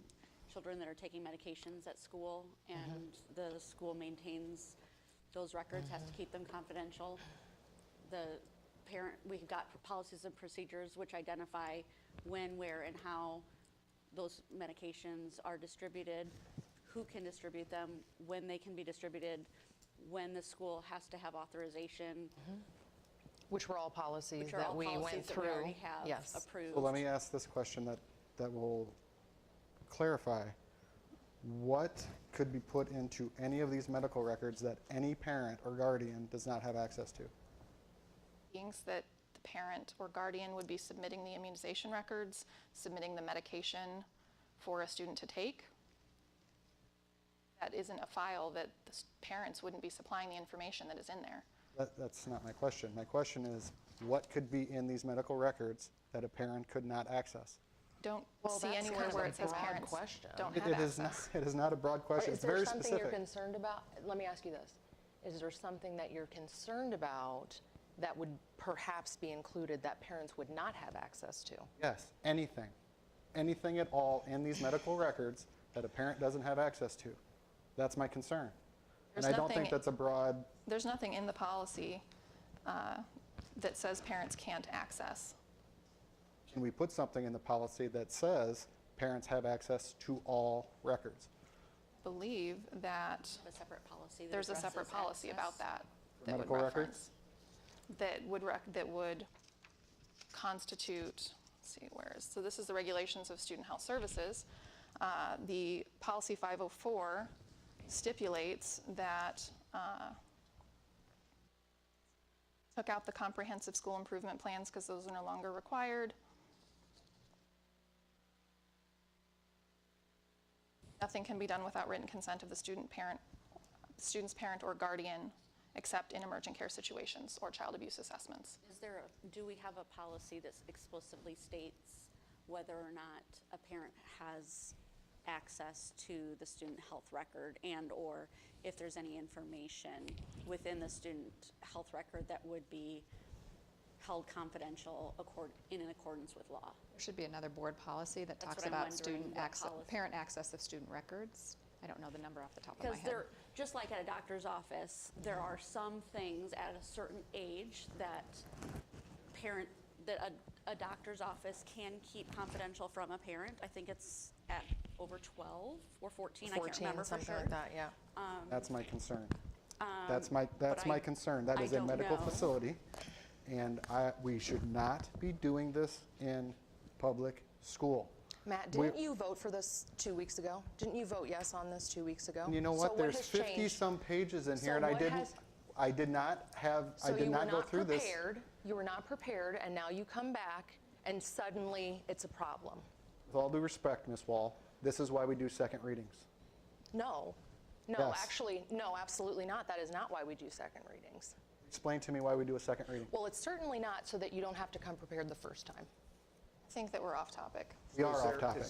children that are taking medications at school, and the school maintains those records, has to keep them confidential. The parent, we've got policies and procedures which identify when, where, and how those medications are distributed, who can distribute them, when they can be distributed, when the school has to have authorization. Which were all policies Which are that all we policies went that through. we already have Yes. approved. So let me ask this question that will clarify. What could be put into any of these medical records that any parent or guardian does not have access to? Beings that the parent or guardian would be submitting the immunization records, submitting the medication for a student to take. That isn't a file that the parents wouldn't be supplying the information that is in there. That's not my question. My question is, what could be in these medical records that a parent could not access? Don't Well, see that's anywhere kind of where a it says broad parents question. don't It have is not. access. It is not a broad question. Is It's very there something specific. you're concerned about? Let me ask you this. Is there something that you're concerned about that would perhaps be included that parents would not have access to? Yes, anything. Anything at all in these medical records that a parent doesn't have access to. That's my concern. There's And I don't think nothing- that's a broad, There's nothing in the policy that says parents can't access. can we put something in the policy that says parents have access to all records? Believe that A separate policy that there's a addresses separate policy access. about that For that would medical records? reference, that would constitute, let's see, where is, so this is the regulations of student health services. The policy 504 stipulates that took out the comprehensive school improvement plans because those are no longer required. Nothing can be done without written consent of the student's parent or guardian, except in emergent care situations or child abuse assessments. Do we have a policy that explicitly states whether or not a parent has access to the student health record, and or if there's any information within the student health record that would be held confidential in accordance with law? There should be another board policy that That's talks what I'm about wondering, student what access, policy. parent access of student records. I don't know the number off the top of my Because head. there, just like at a doctor's office, there are some things at a certain age that a doctor's office can keep confidential from a parent. I think it's at over 12 or 14, I can't remember for something sure. like that, yeah. That's my concern. That's but my I- concern. That I is a don't medical know. facility, and we should not be doing this in public school. Matt, didn't you vote for this 2 weeks ago? Didn't you vote yes on this 2 weeks ago? And you know So what? There's has changed? 50-some pages in So here, and what has- I did not So you were go not through this. prepared you were not prepared, and now you come back, and suddenly it's a problem. With all due respect, Ms. Wall, this is why we do second readings. No, Yes. actually, no, absolutely not. That is not why we do second readings. Explain to me why we do a second reading. Well, it's certainly not so that you don't have to come prepared the first time. I think that we're off topic. We are off topic.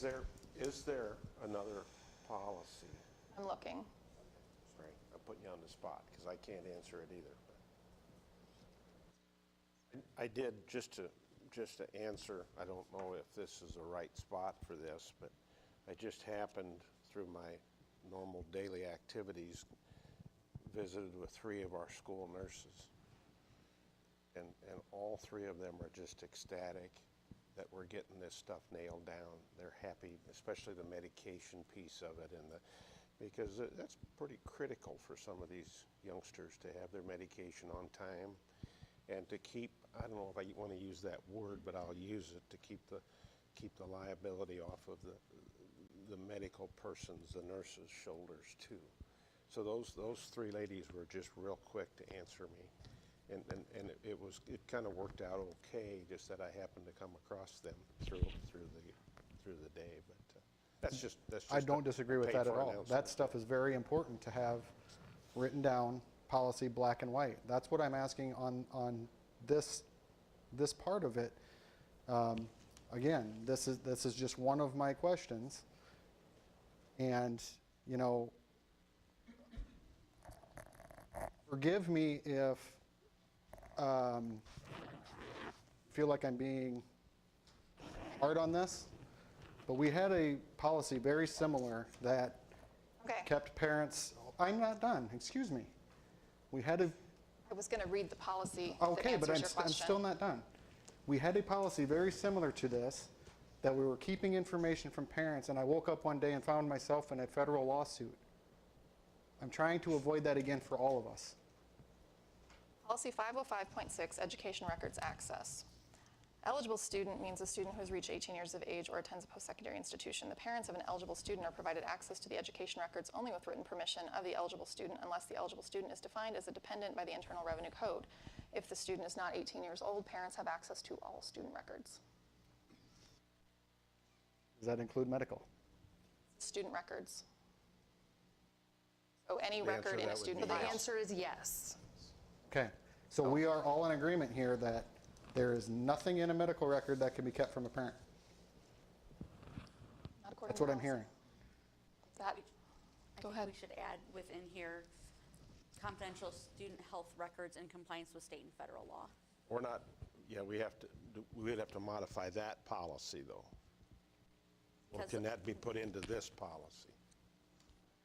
Is there another policy? I'm looking. Sorry, I'm putting you on the spot because I can't answer it either. I did, just to answer, I don't know if this is the right spot for this, but I just happened through my normal daily activities, visited with 3 of our school nurses. And all 3 of them are just ecstatic that we're getting this stuff nailed down. They're happy, especially the medication piece of it, because that's pretty critical for some of these youngsters to have their medication on time and to keep, I don't know if I want to use that word, but I'll use it, to keep the liability off of the medical person's, the nurses' shoulders too. So those 3 ladies were just real quick to answer me. And it kind of worked out okay, just that I happened to come across them through the day. But that's just I don't disagree with that at all. That stuff is very important to have written down, policy black and white. That's what I'm asking on this part of it. Again, this is just one of my questions. And, you know, forgive me if feel like I'm being hard on this, but we had a policy very similar that kept parents, I'm not done, excuse me. We had a, I was going to read the policy okay, that but answers your I'm question. still not done. We had a policy very similar to this, that we were keeping information from parents, and I woke up one day and found myself in a federal lawsuit. I'm trying to avoid that again for all of us. Policy 505.6, Education Records Access. Eligible student means a student who has reached 18 years of age or attends a post-secondary institution. The parents of an eligible student are provided access to the education records only with written permission of the eligible student, unless the eligible student is defined as a dependent by the Internal Revenue Code. If the student is not 18 years old, parents have access to all student records. Does that include medical? Student records. So any The record answer in that a would student be file. The answer is yes. Okay, so we are all in agreement here that there is nothing in a medical record that can be kept from a parent. Not according That's to what I'm policy. hearing. That, I go think ahead. we should add within here, confidential student health records in compliance with state and federal law. We're not, yeah, we'd have to modify that policy though. Or Because- can that be put into this policy?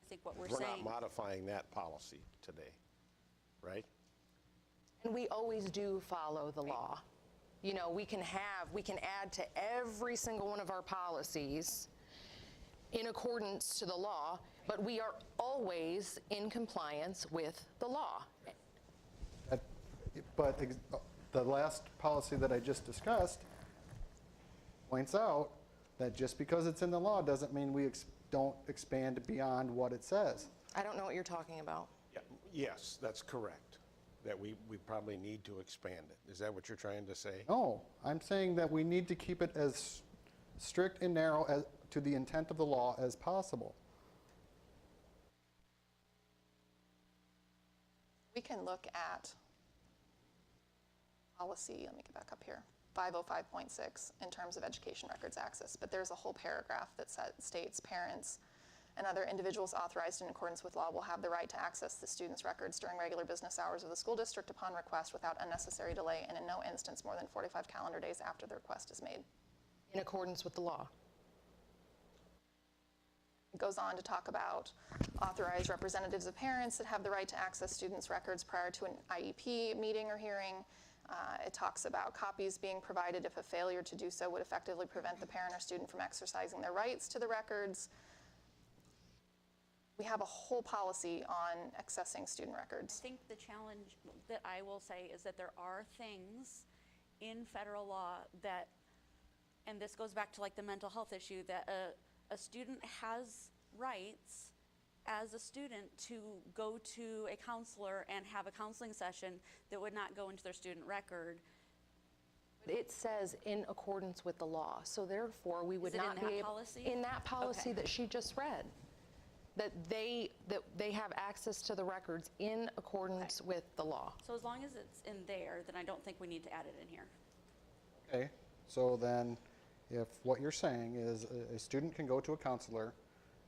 I think what we're We're not saying, modifying that policy today, right? And we always do follow the law. You know, we can add to every single one of our policies in accordance to the law, but we are always in compliance with the law. But the last policy that I just discussed points out that just because it's in the law doesn't mean we don't expand beyond what it says. I don't know what you're talking about. Yeah, yes, that's correct. That we probably need to expand it. Is that what you're trying to say? No, I'm saying that we need to keep it as strict and narrow as to the intent of the law as possible. We can look at policy, let me get back up here, 505.6 in terms of education records access, but there's a whole paragraph that states parents and other individuals authorized in accordance with law will have the right to access the student's records during regular business hours of the school district upon request without unnecessary delay and in no instance more than 45 calendar days after the request is made. In accordance with the law. It goes on to talk about authorized representatives of parents that have the right to access students' records prior to an IEP meeting or hearing. It talks about copies being provided if a failure to do so would effectively prevent the parent or student from exercising their rights to the records. We have a whole policy on accessing student records. I think the challenge that I will say is that there are things in federal law that, and this goes back to like the mental health issue, that a student has rights as a student to go to a counselor and have a counseling session that would not go into their student record. It says in accordance with the law, so therefore we would Is it in not that be able. policy? In that policy Okay. that she just read. That they have access to the records in accordance with the law. So as long as it's in there, then I don't think we need to add it in here. Okay, so then if what you're saying is a student can go to a counselor,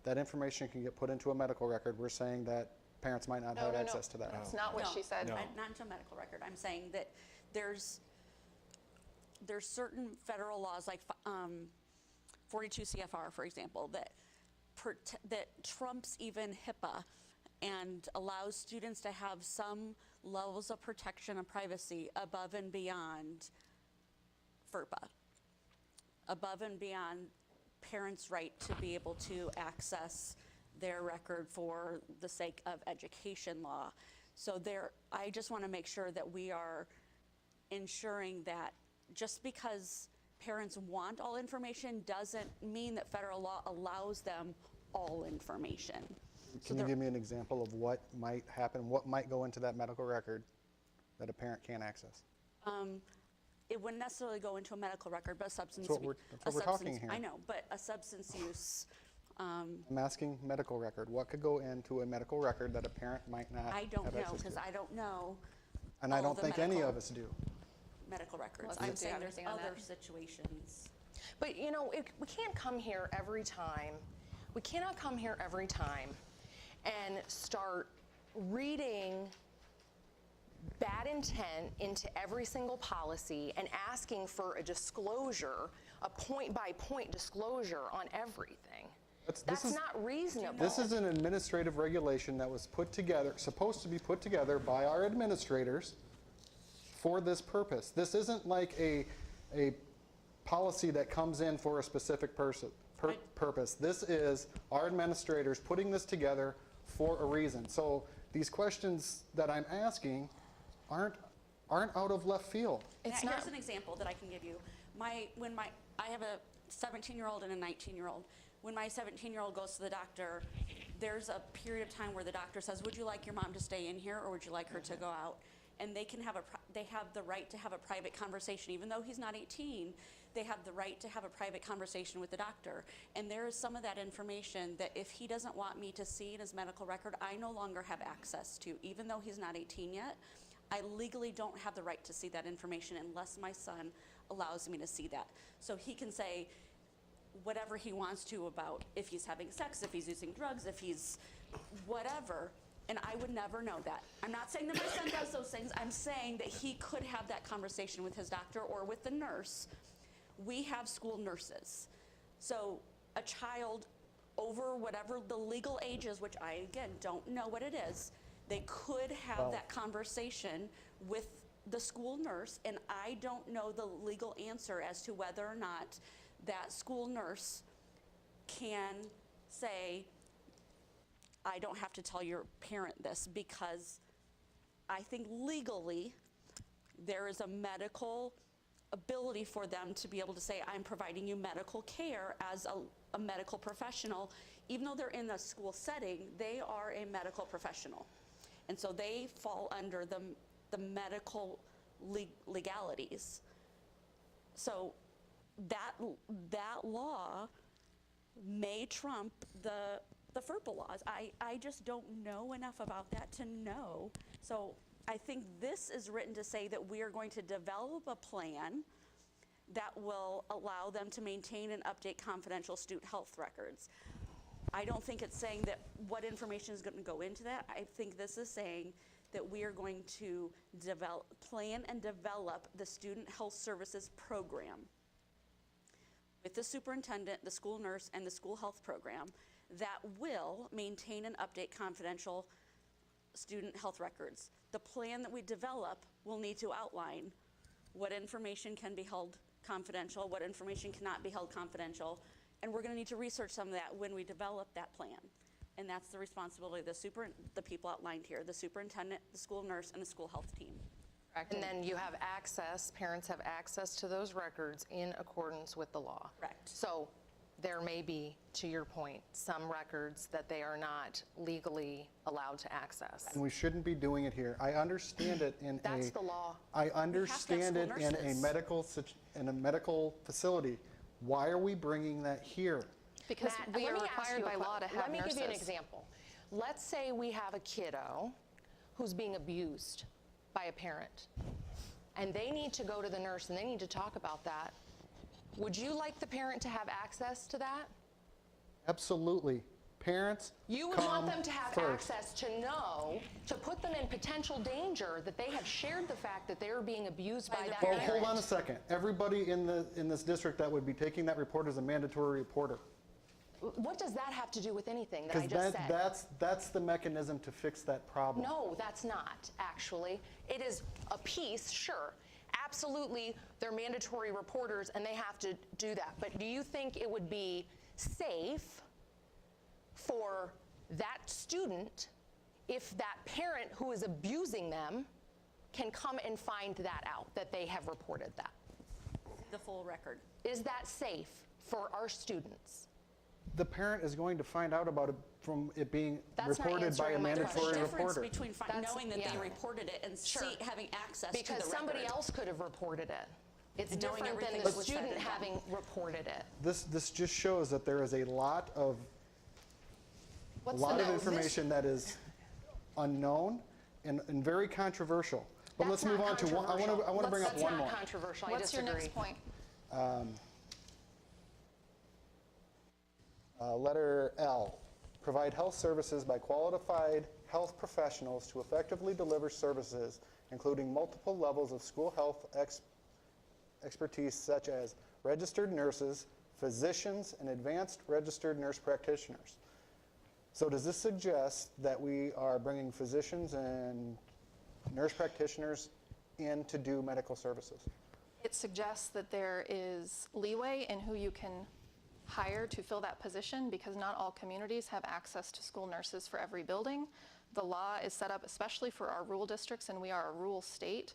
that information can get put into a medical record, we're saying that parents might not have access to that. That's not what she said. No, not into a medical record. I'm saying that there's certain federal laws like 42 CFR, for example, that trumps even HIPAA and allows students to have some levels of protection and privacy above and beyond FERPA, above and beyond parents' right to be able to access their record for the sake of education law. So I just want to make sure that we are ensuring that just because parents want all information doesn't mean that federal law allows them all information. Can you give me an example of what might happen, what might go into that medical record that a parent can't access? It wouldn't necessarily go into a medical record, but a substance. That's what we're talking here. I know, but a substance use. I'm asking medical record. What could go into a medical record that a parent might not have I access don't to? know, because I don't know. And I all don't the think any medical- of us do. Medical records. Let's I'm see, do you saying have there's anything on other that? situations. But you know, we can't come here every time. We cannot come here every time and start reading bad intent into every single policy and asking for a disclosure, a point-by-point disclosure on everything. That's not reasonable. This is an administrative regulation that was put together, supposed to be put together by our administrators for this purpose. This isn't like a policy that comes in for a specific purpose. This is our administrators putting this together for a reason. So these questions that I'm asking aren't out of left field. Here's an example that I can give you. I have a 17-year-old and a 19-year-old. When my 17-year-old goes to the doctor, there's a period of time where the doctor says, "Would you like your mom to stay in here, or would you like her to go out?" And they have the right to have a private conversation, even though he's not 18. They have the right to have a private conversation with the doctor. And there is some of that information that if he doesn't want me to see in his medical record, I no longer have access to, even though he's not 18 yet. I legally don't have the right to see that information unless my son allows me to see that. So he can say whatever he wants to about if he's having sex, if he's using drugs, if he's whatever, and I would never know that. I'm not saying that my son does those things. I'm saying that he could have that conversation with his doctor or with the nurse. We have school nurses. So a child over whatever the legal age is, which I, again, don't know what it is, they could have that conversation with the school nurse, and I don't know the legal answer as to whether or not that school nurse can say, I don't have to tell your parent this, because I think legally there is a medical ability for them to be able to say, I'm providing you medical care as a medical professional. Even though they're in a school setting, they are a medical professional. And so they fall under the medical legalities. So that law may trump the FERPA laws. I just don't know enough about that to know. So I think this is written to say that we are going to develop a plan that will allow them to maintain and update confidential student health records. I don't think it's saying that what information is going to go into that. I think this is saying that we are going to plan and develop the student health services program with the superintendent, the school nurse, and the school health program that will maintain and update confidential student health records. The plan that we develop will need to outline what information can be held confidential, what information cannot be held confidential, and we're going to need to research some of that when we develop that plan. And that's the responsibility of the people outlined here, the superintendent, the school nurse, and the school health team. And then you have access, parents have access to those records in accordance with the law. Correct. So there may be, to your point, some records that they are not legally allowed to access. And we shouldn't be doing it here. I understand it in That's the law. I understand it school in a nurses. medical facility. Why are we bringing that here? Because Matt, we let are me ask required you a by law to have Let me nurses. give you an example. Let's say we have a kiddo who's being abused by a parent, and they need to go to the nurse and they need to talk about that. Would you like the parent to have access to that? Absolutely. Parents, You would want them to have access to know, to put them in potential danger, that they have shared the fact that they're being abused by that Well, parent. hold on a second. Everybody in this district that would be taking that report is a mandatory reporter. What does that have to do with anything that I Because just said? that's the mechanism to fix that problem. No, that's not, actually. It is a piece, sure. Absolutely, they're mandatory reporters and they have to do that. But do you think it would be safe for that student if that parent who is abusing them can come and find that out, that they have reported that? The full record. Is that safe for our students? The parent is going to find out about it from it being That's not reported by a answering my There's a mandatory difference reporter. between knowing that yeah. they reported it and Sure. having access to the record. Because somebody else could have reported it. It's And knowing different than everything the that was said student and done. having reported it. This just shows that there is a lot of What's the next? information that is unknown and very controversial. But let's That's move not on to one. I controversial. want to bring up That's one not more. controversial. I What's your disagree. next point? Letter L, provide health services by qualified health professionals to effectively deliver services, including multiple levels of school health expertise such as registered nurses, physicians, and advanced registered nurse practitioners. So does this suggest that we are bringing physicians and nurse practitioners in to do medical services? It suggests that there is leeway in who you can hire to fill that position because not all communities have access to school nurses for every building. The law is set up especially for our rural districts, and we are a rural state.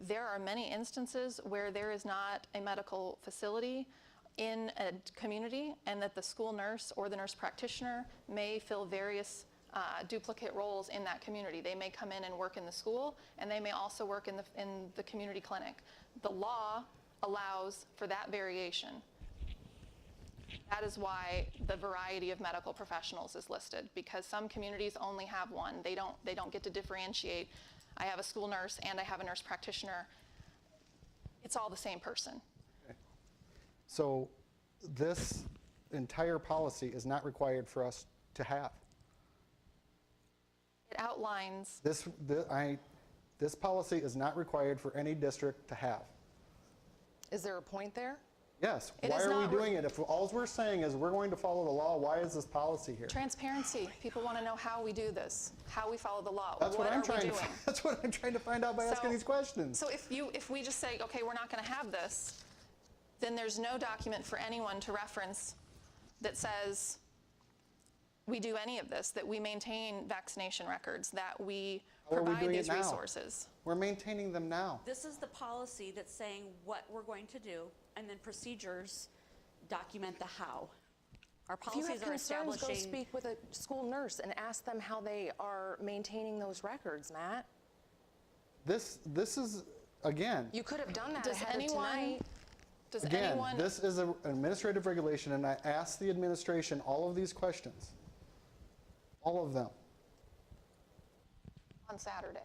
There are many instances where there is not a medical facility in a community and that the school nurse or the nurse practitioner may fill various duplicate roles in that community. They may come in and work in the school, and they may also work in the community clinic. The law allows for that variation. That is why the variety of medical professionals is listed, because some communities only have one. They don't get to differentiate. I have a school nurse and I have a nurse practitioner. It's all the same person. So this entire policy is not required for us to have. It outlines, This policy is not required for any district to have. Is there a point there? Yes, It why is are we not doing it? If all we're saying is we're going to follow the law, why is this policy here? transparency. People want to know how we do this, how we follow the law. That's what are I'm we trying to. doing? That's what I'm trying to find out by asking these questions. So if we just say, okay, we're not going to have this, then there's no document for anyone to reference that says we do any of this, that we maintain vaccination records, that we How are we provide doing it these now? resources. We're maintaining them now. This is the policy that's saying what we're going to do, and then procedures document the how. Our If you policies have are concerns, go establishing. speak with a school nurse and ask them how they are maintaining those records, Matt. This is, again, You could have done that Does ahead of anyone, tonight. does again, anyone, this is an administrative regulation, and I asked the administration all of these questions. All of them. on Saturday?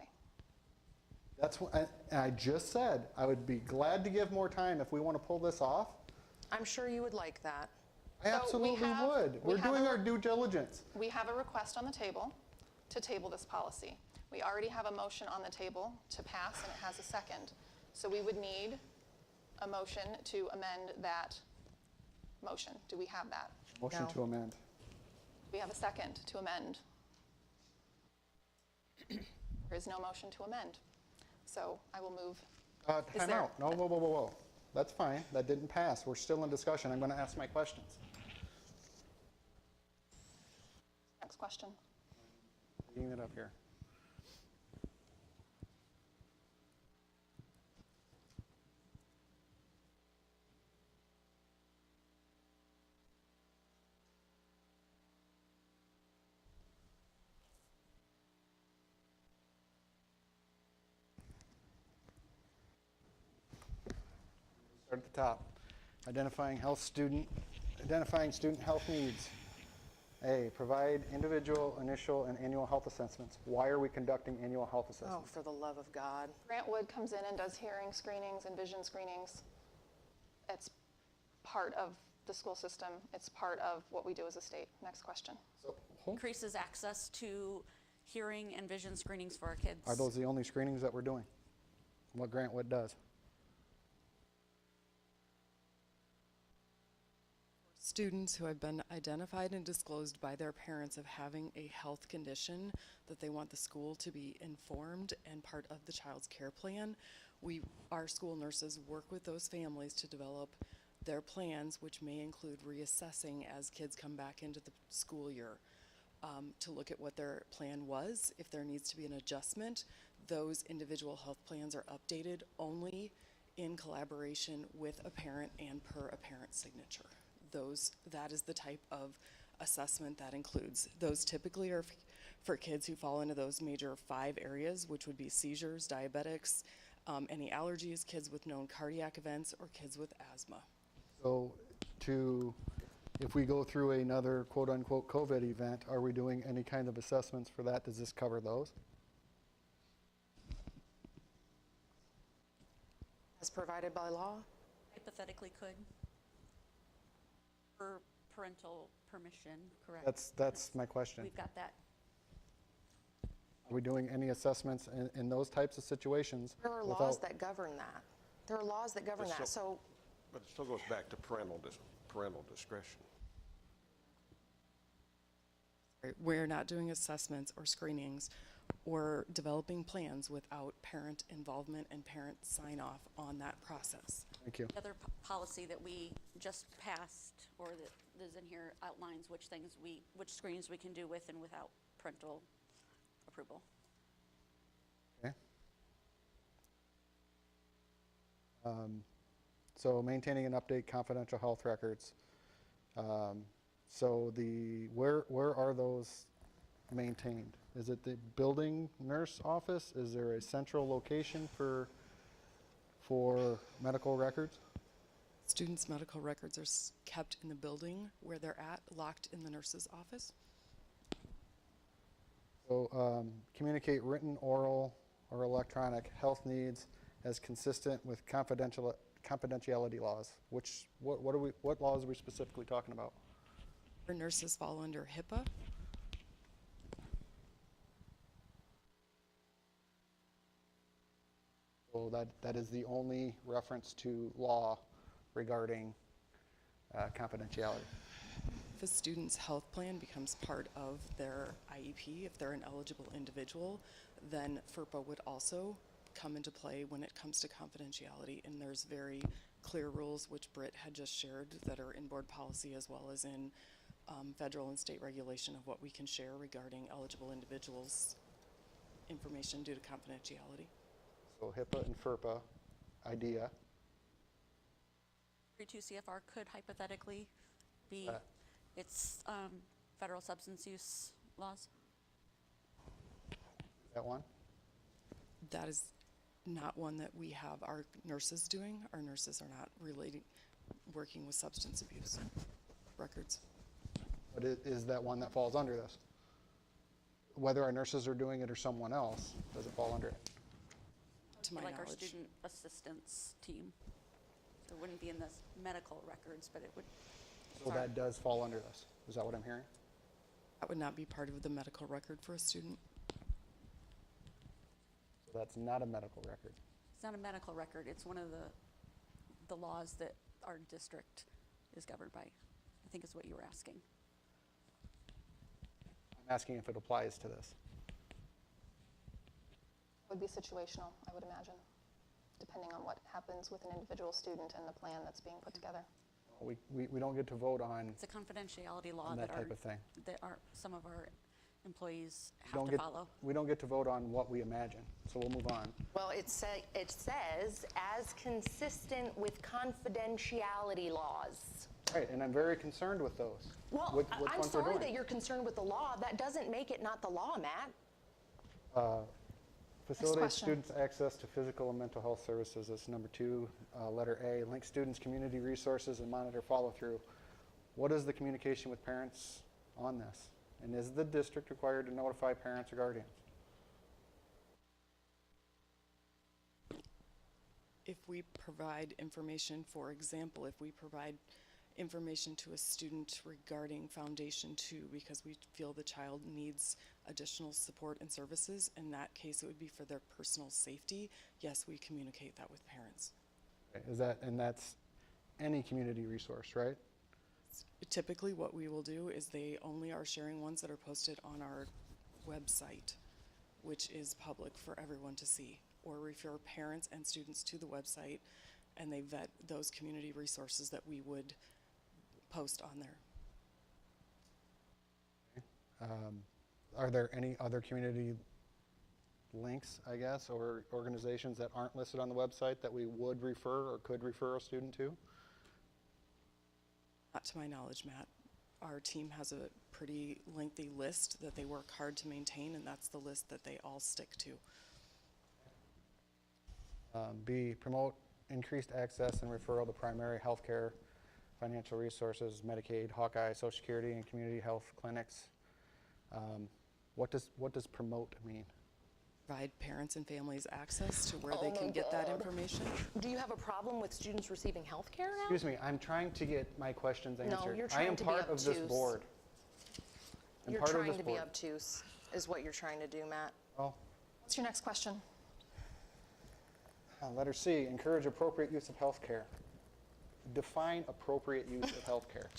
That's what, and I just said, I would be glad to give more time if we want to pull this off. I'm sure you would like that. I absolutely would. We're doing our due diligence. We have a request on the table to table this policy. We already have a motion on the table to pass, and it has a second. So we would need a motion to amend that motion. Do we have that? Motion No. to amend. We have a second to amend. There is no motion to amend. So I will move. Is Time there- out. No, whoa, whoa, whoa, whoa. That's fine. That didn't pass. We're still in discussion. I'm going to ask my questions. Next question. Bringing it up here. Start at the top. Identifying student health needs. A, provide individual, initial, and annual health assessments. Why are we conducting annual health Oh, assessments? for the love of God. Grant Wood comes in and does hearing screenings and vision screenings. It's part of the school system. It's part of what we do as a state. Next question. Increases access to hearing and vision screenings for our kids. Are those the only screenings that we're doing? What Grant Wood does? Students who have been identified and disclosed by their parents of having a health condition that they want the school to be informed and part of the child's care plan. Our school nurses work with those families to develop their plans, which may include reassessing as kids come back into the school year, to look at what their plan was. If there needs to be an adjustment, those individual health plans are updated only in collaboration with a parent and per a parent signature. That is the type of assessment that includes. Those typically are for kids who fall into those major 5 areas, which would be seizures, diabetics, any allergies, kids with known cardiac events, or kids with asthma. So if we go through another quote-unquote COVID event, are we doing any kind of assessments for that? Does this cover those? As provided by law? Hypothetically could. For parental permission, correct? That's my question. We've got that. Are we doing any assessments in those types of situations? There are laws that govern that. There are laws that govern that. So, But it still goes back to parental discretion. We're not doing assessments or screenings or developing plans without parent involvement and parent sign-off on that process. Thank you. The other policy that we just passed, or that is in here, outlines which screenings we can do with and without parental approval. Okay. So maintaining and update confidential health records. So where are those maintained? Is it the building nurse office? Is there a central location for medical records? Students' medical records are kept in the building where they're at, locked in the nurse's office. So communicate written, oral, or electronic health needs as consistent with confidentiality laws. What laws are we specifically talking about? Our nurses fall under HIPAA. So that is the only reference to law regarding confidentiality. If a student's health plan becomes part of their IEP, if they're an eligible individual, then FERPA would also come into play when it comes to confidentiality. And there's very clear rules, which Britt had just shared, that are in board policy as well as in federal and state regulation of what we can share regarding eligible individuals' information due to confidentiality. So HIPAA and FERPA, IDEA. 32 CFR could hypothetically be its federal substance use laws. That one? That is not one that we have our nurses doing. Our nurses are not working with substance abuse records. But is that one that falls under this? Whether our nurses are doing it or someone else, does it fall under it? To my like knowledge. our student assistance team. So it wouldn't be in the medical records, but it would. So that does fall under this. Is that what I'm hearing? That would not be part of the medical record for a student. So that's not a medical record. It's not a medical record. It's one of the laws that our district is governed by, I think is what you were asking. I'm asking if it applies to this. Would be situational, I would imagine, depending on what happens with an individual student and the plan that's being put together. We don't get to vote on It's a confidentiality law that type of thing. that some of our employees have to follow. We don't get to vote on what we imagine, so we'll move on. well, it says, as consistent with confidentiality laws. Right, and I'm very concerned with those. Well, Which I'm ones we're sorry doing. that you're concerned with the law. That doesn't make it not the law, Matt. Facilitate question. students' access to physical and mental health services. That's number 2. Letter A, link students' community resources and monitor follow-through. What is the communication with parents on this? And is the district required to notify parents or guardians? If we provide information, for example, if we provide information to a student regarding Foundation 2 because we feel the child needs additional support and services, in that case it would be for their personal safety, yes, we communicate that with parents. Is that, and that's any community resource, right? Typically what we will do is they only are sharing ones that are posted on our website, which is public for everyone to see, or refer parents and students to the website and they vet those community resources that we would post on there. Are there any other community links, I guess, or organizations that aren't listed on the website that we would refer or could refer a student to? Not to my knowledge, Matt. Our team has a pretty lengthy list that they work hard to maintain, and that's the list that they all stick to. B, promote increased access and referral to primary health care, financial resources, Medicaid, Hawkeye, Social Security, and community health clinics. What does promote mean? Provide parents and families access to where they can get that information. Do you have a problem with students receiving health care now? Excuse me, I'm trying to get my questions answered. you're I trying am to be part of this obtuse. board. I'm You're part of trying this to be board. obtuse, is what you're trying to do, Matt. Oh. What's your next question? Letter C, encourage appropriate use of health care. Define appropriate use of health care.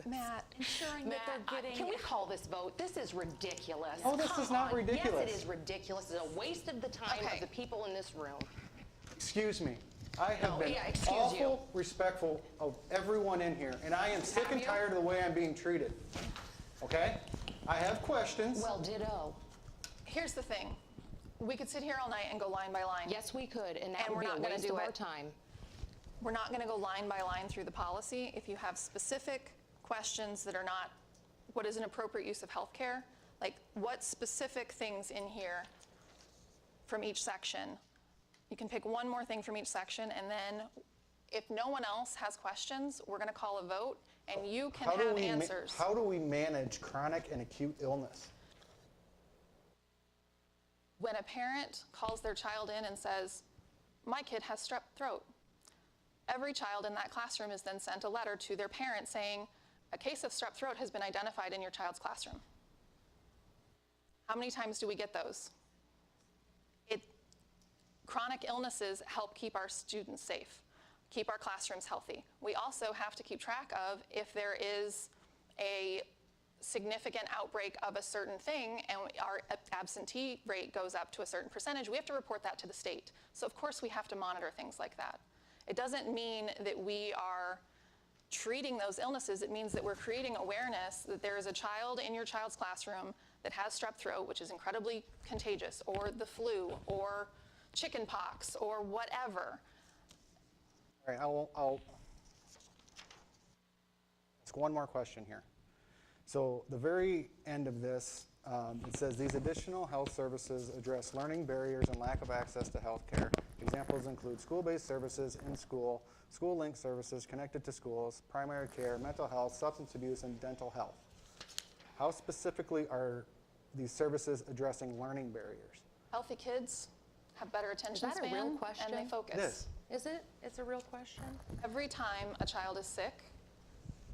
Matt, Ensuring that they're getting. Can we call this vote? This is ridiculous. Oh, this is not ridiculous. Yes, it is ridiculous. It's a waste of the time Okay. of the people in this room. Excuse me. I have No, been yeah, excuse awful respectful of everyone in here, and I am sick and you? tired of the way I'm being treated. Okay? I have questions. Well, ditto. here's the thing. We could sit here all night and go line by line. Yes, we could, and that And would we're be not a gonna waste do of our it. time. We're not going to go line by line through the policy. If you have specific questions that are not, what is an appropriate use of healthcare? Like, what specific things in here from each section? You can pick one more thing from each section, and then if no one else has questions, we're going to call a vote, and you can have answers. How do we manage chronic and acute illness? When a parent calls their child in and says, my kid has strep throat, every child in that classroom is then sent a letter to their parent saying, a case of strep throat has been identified in your child's classroom. How many times do we get those? Chronic illnesses help keep our students safe, keep our classrooms healthy. We also have to keep track of if there is a significant outbreak of a certain thing and our absentee rate goes up to a certain percentage, we have to report that to the state. So of course we have to monitor things like that. It doesn't mean that we are treating those illnesses. It means that we're creating awareness that there is a child in your child's classroom that has strep throat, which is incredibly contagious, or the flu, or chicken pox, or whatever. All right, I'll ask one more question here. So the very end of this, it says these additional health services address learning barriers and lack of access to health care. Examples include school-based services in school, school-linked services connected to schools, primary care, mental health, substance abuse, and dental health. How specifically are these services addressing learning barriers? Healthy kids have better attention Is that a span real question? and they focus. It is. Is it? It's a real question? Every time a child is sick,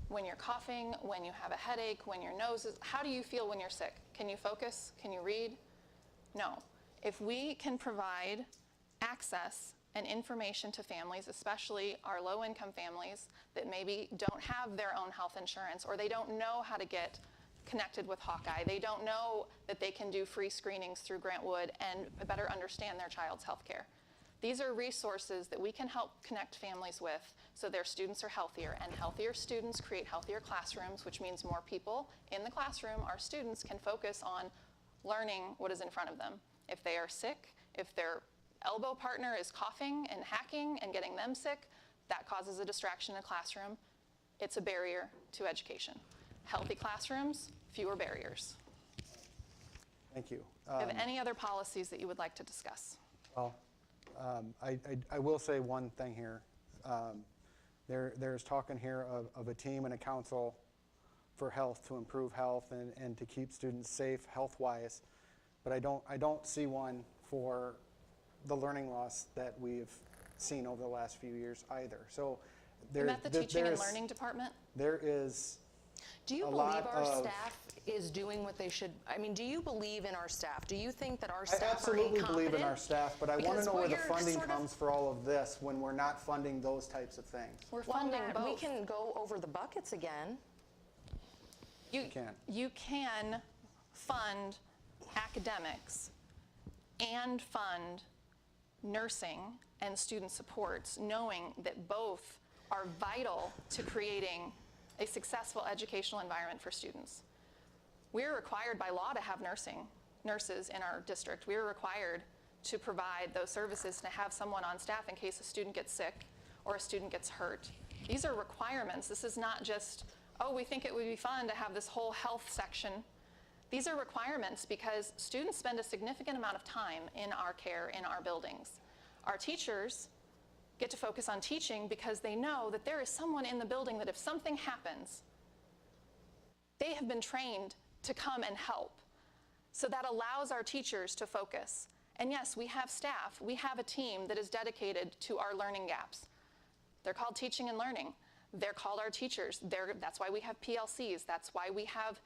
when you're coughing, when you have a headache, when your nose is, how do you feel when you're sick? Can you focus? Can you read? No. If we can provide access and information to families, especially our low-income families that maybe don't have their own health insurance, or they don't know how to get connected with Hawkeye, they don't know that they can do free screenings through Grant Wood and better understand their child's health care. These are resources that we can help connect families with so their students are healthier, and healthier students create healthier classrooms, which means more people in the classroom, our students, can focus on learning what is in front of them. If they are sick, if their elbow partner is coughing and hacking and getting them sick, that causes a distraction in the classroom. It's a barrier to education. Healthy classrooms, fewer barriers. Thank you. Do you have any other policies that you would like to discuss? Well, I will say one thing here. There's talking here of a team and a council for health, to improve health and to keep students safe health-wise, but I don't see one for the learning loss that we've seen over the last few years either. So You met the teaching and learning department? There is Do you a believe lot our of- staff is doing what they should? I mean, do you believe in our staff? Do you think that our I staff are absolutely believe in incompetent? our staff, but I want to Because know what where the you're funding sort of- comes for all of this when we're not funding those types of things. We're Well, funding Matt, both. we can go over the buckets again. You can. You can fund academics and fund nursing and student supports, knowing that both are vital to creating a successful educational environment for students. We are required by law to have nurses in our district. We are required to provide those services, to have someone on staff in case a student gets sick or a student gets hurt. These are requirements. This is not just, oh, we think it would be fun to have this whole health section. These are requirements because students spend a significant amount of time in our care, in our buildings. Our teachers get to focus on teaching because they know that there is someone in the building that if something happens, they have been trained to come and help. So that allows our teachers to focus. And yes, we have staff. We have a team that is dedicated to our learning gaps. They're called teaching and learning. They're called our teachers. That's why we have PLCs. That's why we have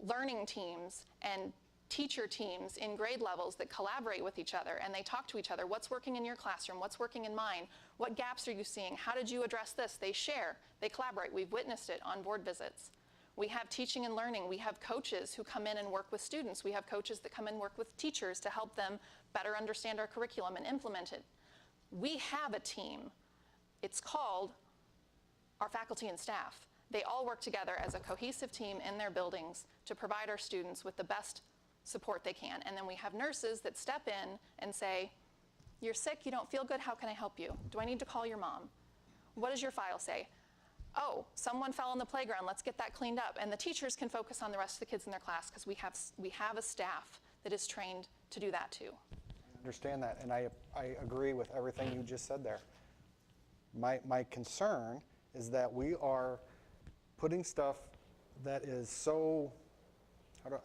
learning teams and teacher teams in grade levels that collaborate with each other and they talk to each other. What's working in your classroom? What's working in mine? What gaps are you seeing? How did you address this? They share, they collaborate. We've witnessed it on board visits. We have teaching and learning. We have coaches who come in and work with students. We have coaches that come in and work with teachers to help them better understand our curriculum and implement it. We have a team. It's called our faculty and staff. They all work together as a cohesive team in their buildings to provide our students with the best support they can. And then we have nurses that step in and say, you're sick, you don't feel good, how can I help you? Do I need to call your mom? What does your file say? Oh, someone fell on the playground, let's get that cleaned up. And the teachers can focus on the rest of the kids in their class because we have a staff that is trained to do that too. I understand that, and I agree with everything you just said there. My concern is that we are putting stuff that is so,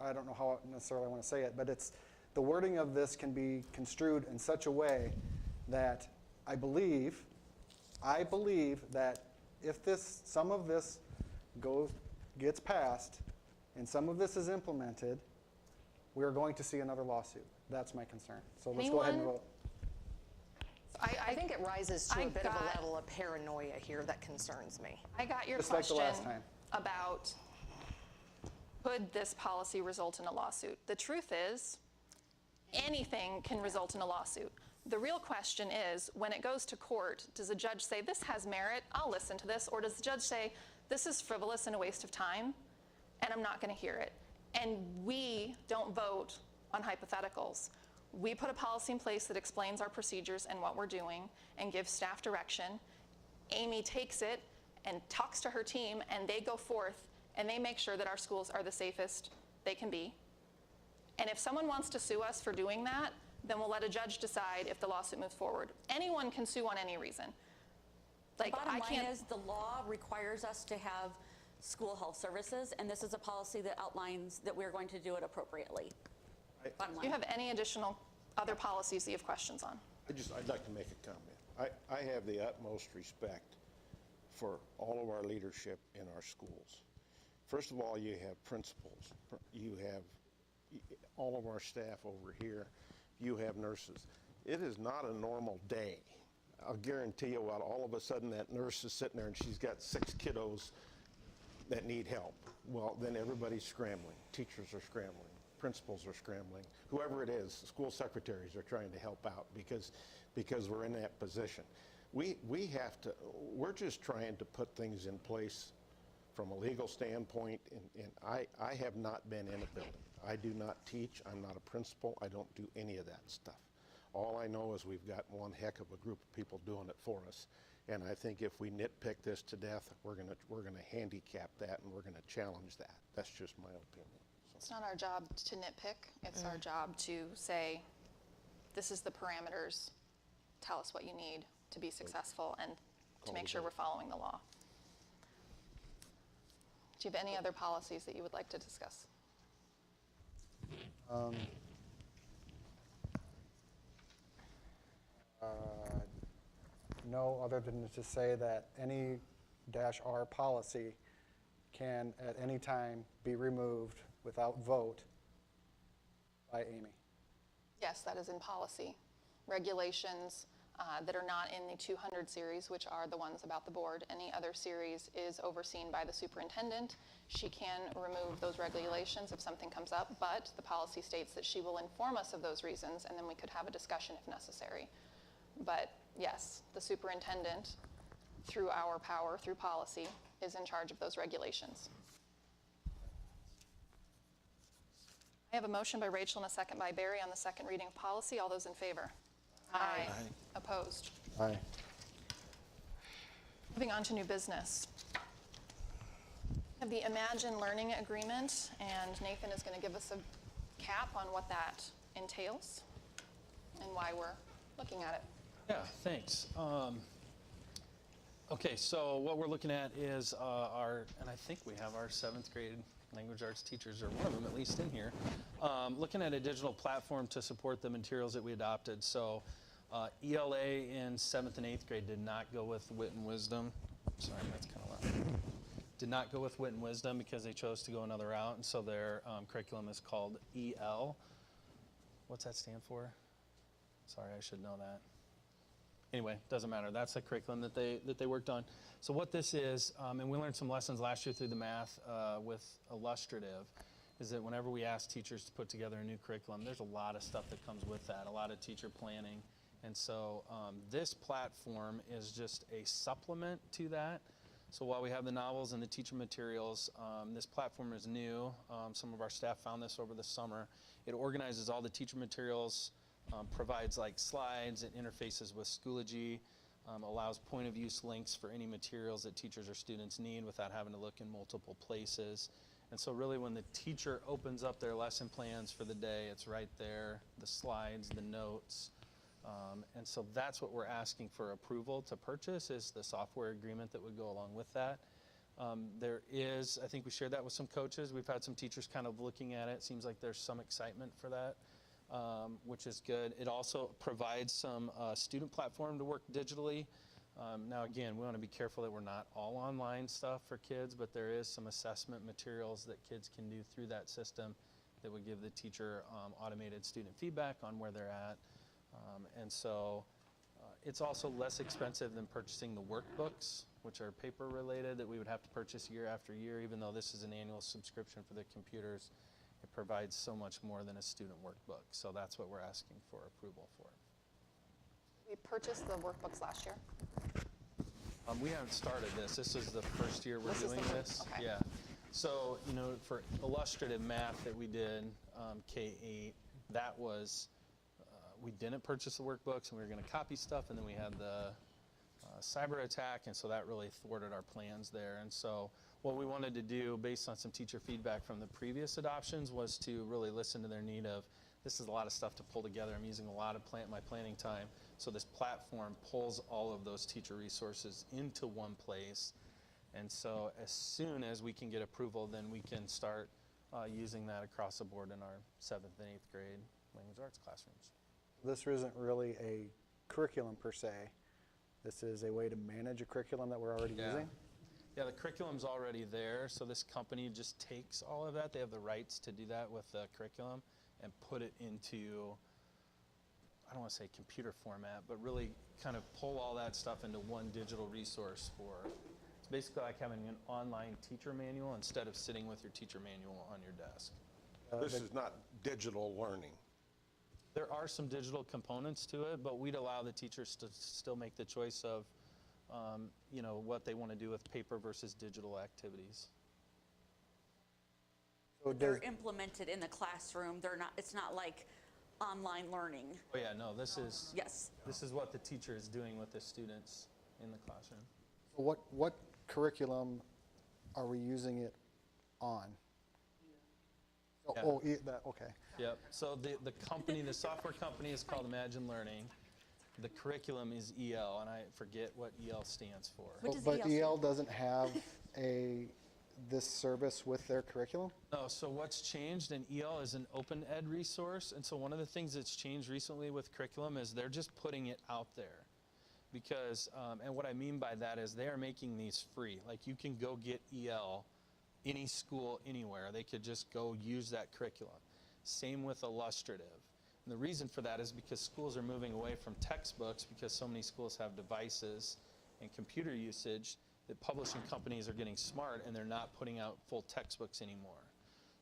I don't know how necessarily I want to say it, but the wording of this can be construed in such a way that I believe that if some of this gets passed and some of this is implemented, we're going to see another lawsuit. That's my concern. So let's go ahead and vote. I think it rises to a bit of a level of paranoia here that concerns me. I got your Just like the question last time. about could this policy result in a lawsuit? The truth is, anything can result in a lawsuit. The real question is, when it goes to court, does a judge say, this has merit, I'll listen to this, or does the judge say, this is frivolous and a waste of time, and I'm not going to hear it? And we don't vote on hypotheticals. We put a policy in place that explains our procedures and what we're doing and gives staff direction. Amy takes it and talks to her team, and they go forth and they make sure that our schools are the safest they can be. And if someone wants to sue us for doing that, then we'll let a judge decide if the lawsuit moves forward. Anyone can sue on any reason. Like, Bottom I line can't. is the law requires us to have school health services, and this is a policy that outlines that we're going to do it appropriately. Bottom Do line. you have any additional other policies that you have questions on? I'd like to make a comment. I have the utmost respect for all of our leadership in our schools. First of all, you have principals. You have all of our staff over here. You have nurses. It is not a normal day. I'll guarantee you what, all of a sudden that nurse is sitting there and she's got 6 kiddos that need help. Well, then everybody's scrambling. Teachers are scrambling. Principals are scrambling. Whoever it is, school secretaries are trying to help out because we're in that position. We're just trying to put things in place from a legal standpoint, and I have not been in a building. I do not teach. I'm not a principal. I don't do any of that stuff. All I know is we've got one heck of a group of people doing it for us. And I think if we nitpick this to death, we're gonna handicap that and we're gonna challenge that. That's just my opinion. So. It's not our job to nitpick. It's our job to say, this is the parameters. Tell us what you need to be successful and to make sure we're following the law. Do you have any other policies that you would like to discuss? No, other than to say that any -R policy can at any time be removed without vote by Amy. Yes, that is in policy. Regulations that are not in the 200 series, which are the ones about the board. Any other series is overseen by the superintendent. She can remove those regulations if something comes up, but the policy states that she will inform us of those reasons, and then we could have a discussion if necessary. But yes, the superintendent, through our power, through policy, is in charge of those regulations. I have a motion by Rachel and a second by Barry on the second reading of policy. All those in favor? Aye. Opposed? Aye. Moving on to new business. We have the Imagine Learning Agreement, and Nathan is going to give us a cap on what that entails and why we're looking at it. Yeah, thanks. Okay, so what we're looking at is and I think we have our 7th grade language arts teachers, or one of them at least, in here, looking at a digital platform to support the materials that we adopted. So ELA in 7th and 8th grade did not go with Wit and Wisdom. Sorry, that's kind of loud. Did not go with Wit and Wisdom because they chose to go another route, and so their curriculum is called EL. What's that stand for? Sorry, I should know that. Anyway, doesn't matter. That's the curriculum that they worked on. So what this is, and we learned some lessons last year through the math with illustrative, is that whenever we ask teachers to put together a new curriculum, there's a lot of stuff that comes with that, a lot of teacher planning. And so this platform is just a supplement to that. So while we have the novels and the teacher materials, this platform is new. Some of our staff found this over the summer. It organizes all the teacher materials, provides like slides, it interfaces with Schoology, allows point of use links for any materials that teachers or students need without having to look in multiple places. And so really when the teacher opens up their lesson plans for the day, it's right there, the slides, the notes. And so that's what we're asking for approval to purchase, is the software agreement that would go along with that. There is, I think we shared that with some coaches. We've had some teachers kind of looking at it. Seems like there's some excitement for that, which is good. It also provides some student platform to work digitally. Now again, we want to be careful that we're not all online stuff for kids, but there is some assessment materials that kids can do through that system that would give the teacher automated student feedback on where they're at. And so it's also less expensive than purchasing the workbooks, which are paper related, that we would have to purchase year after year. Even though this is an annual subscription for the computers, it provides so much more than a student workbook. So that's what we're asking for approval for. We purchased the workbooks last year. We haven't started this. This is the first year we're doing this. Okay. Yeah. So, you know, for illustrative math that we did, K-8, that was, we didn't purchase the workbooks, and we were going to copy stuff, and then we had the cyber attack, and so that really thwarted our plans there. And so what we wanted to do, based on some teacher feedback from the previous adoptions, was to really listen to their need of, this is a lot of stuff to pull together. I'm using a lot of my planning time. So this platform pulls all of those teacher resources into one place. And so as soon as we can get approval, then we can start using that across the board in our 7th and 8th grade language arts classrooms. This isn't really a curriculum per se. This is a way to manage a curriculum that we're already using? Yeah, the curriculum's already there, so this company just takes all of that. They have the rights to do that with the curriculum and put it into, I don't want to say computer format, but really kind of pull all that stuff into one digital resource for, it's basically like having an online teacher manual instead of sitting with your teacher manual on your desk. This is not digital learning. There are some digital components to it, but we'd allow the teachers to still make the choice of, you know, what they want to do with paper versus digital activities. So They're implemented in the classroom. They're not. It's not like online learning. Oh yeah, no. This is Yes. This is what the teacher is doing with the students in the classroom. what curriculum are we using it on? Yeah. Oh, okay. Yep. So the company, the software company is called Imagine Learning. The curriculum is EL, and I forget what EL stands for. What does But EL stand EL doesn't have this service with their curriculum? No, so what's changed in EL is an open ed resource, and so one of the things that's changed recently with curriculum is they're just putting it out there. Because, and what I mean by that is they are making these free. Like you can go get EL, any school, anywhere. They could just go use that curriculum. Same with illustrative. And the reason for that is because schools are moving away from textbooks because so many schools have devices and computer usage that publishing companies are getting smart and they're not putting out full textbooks anymore.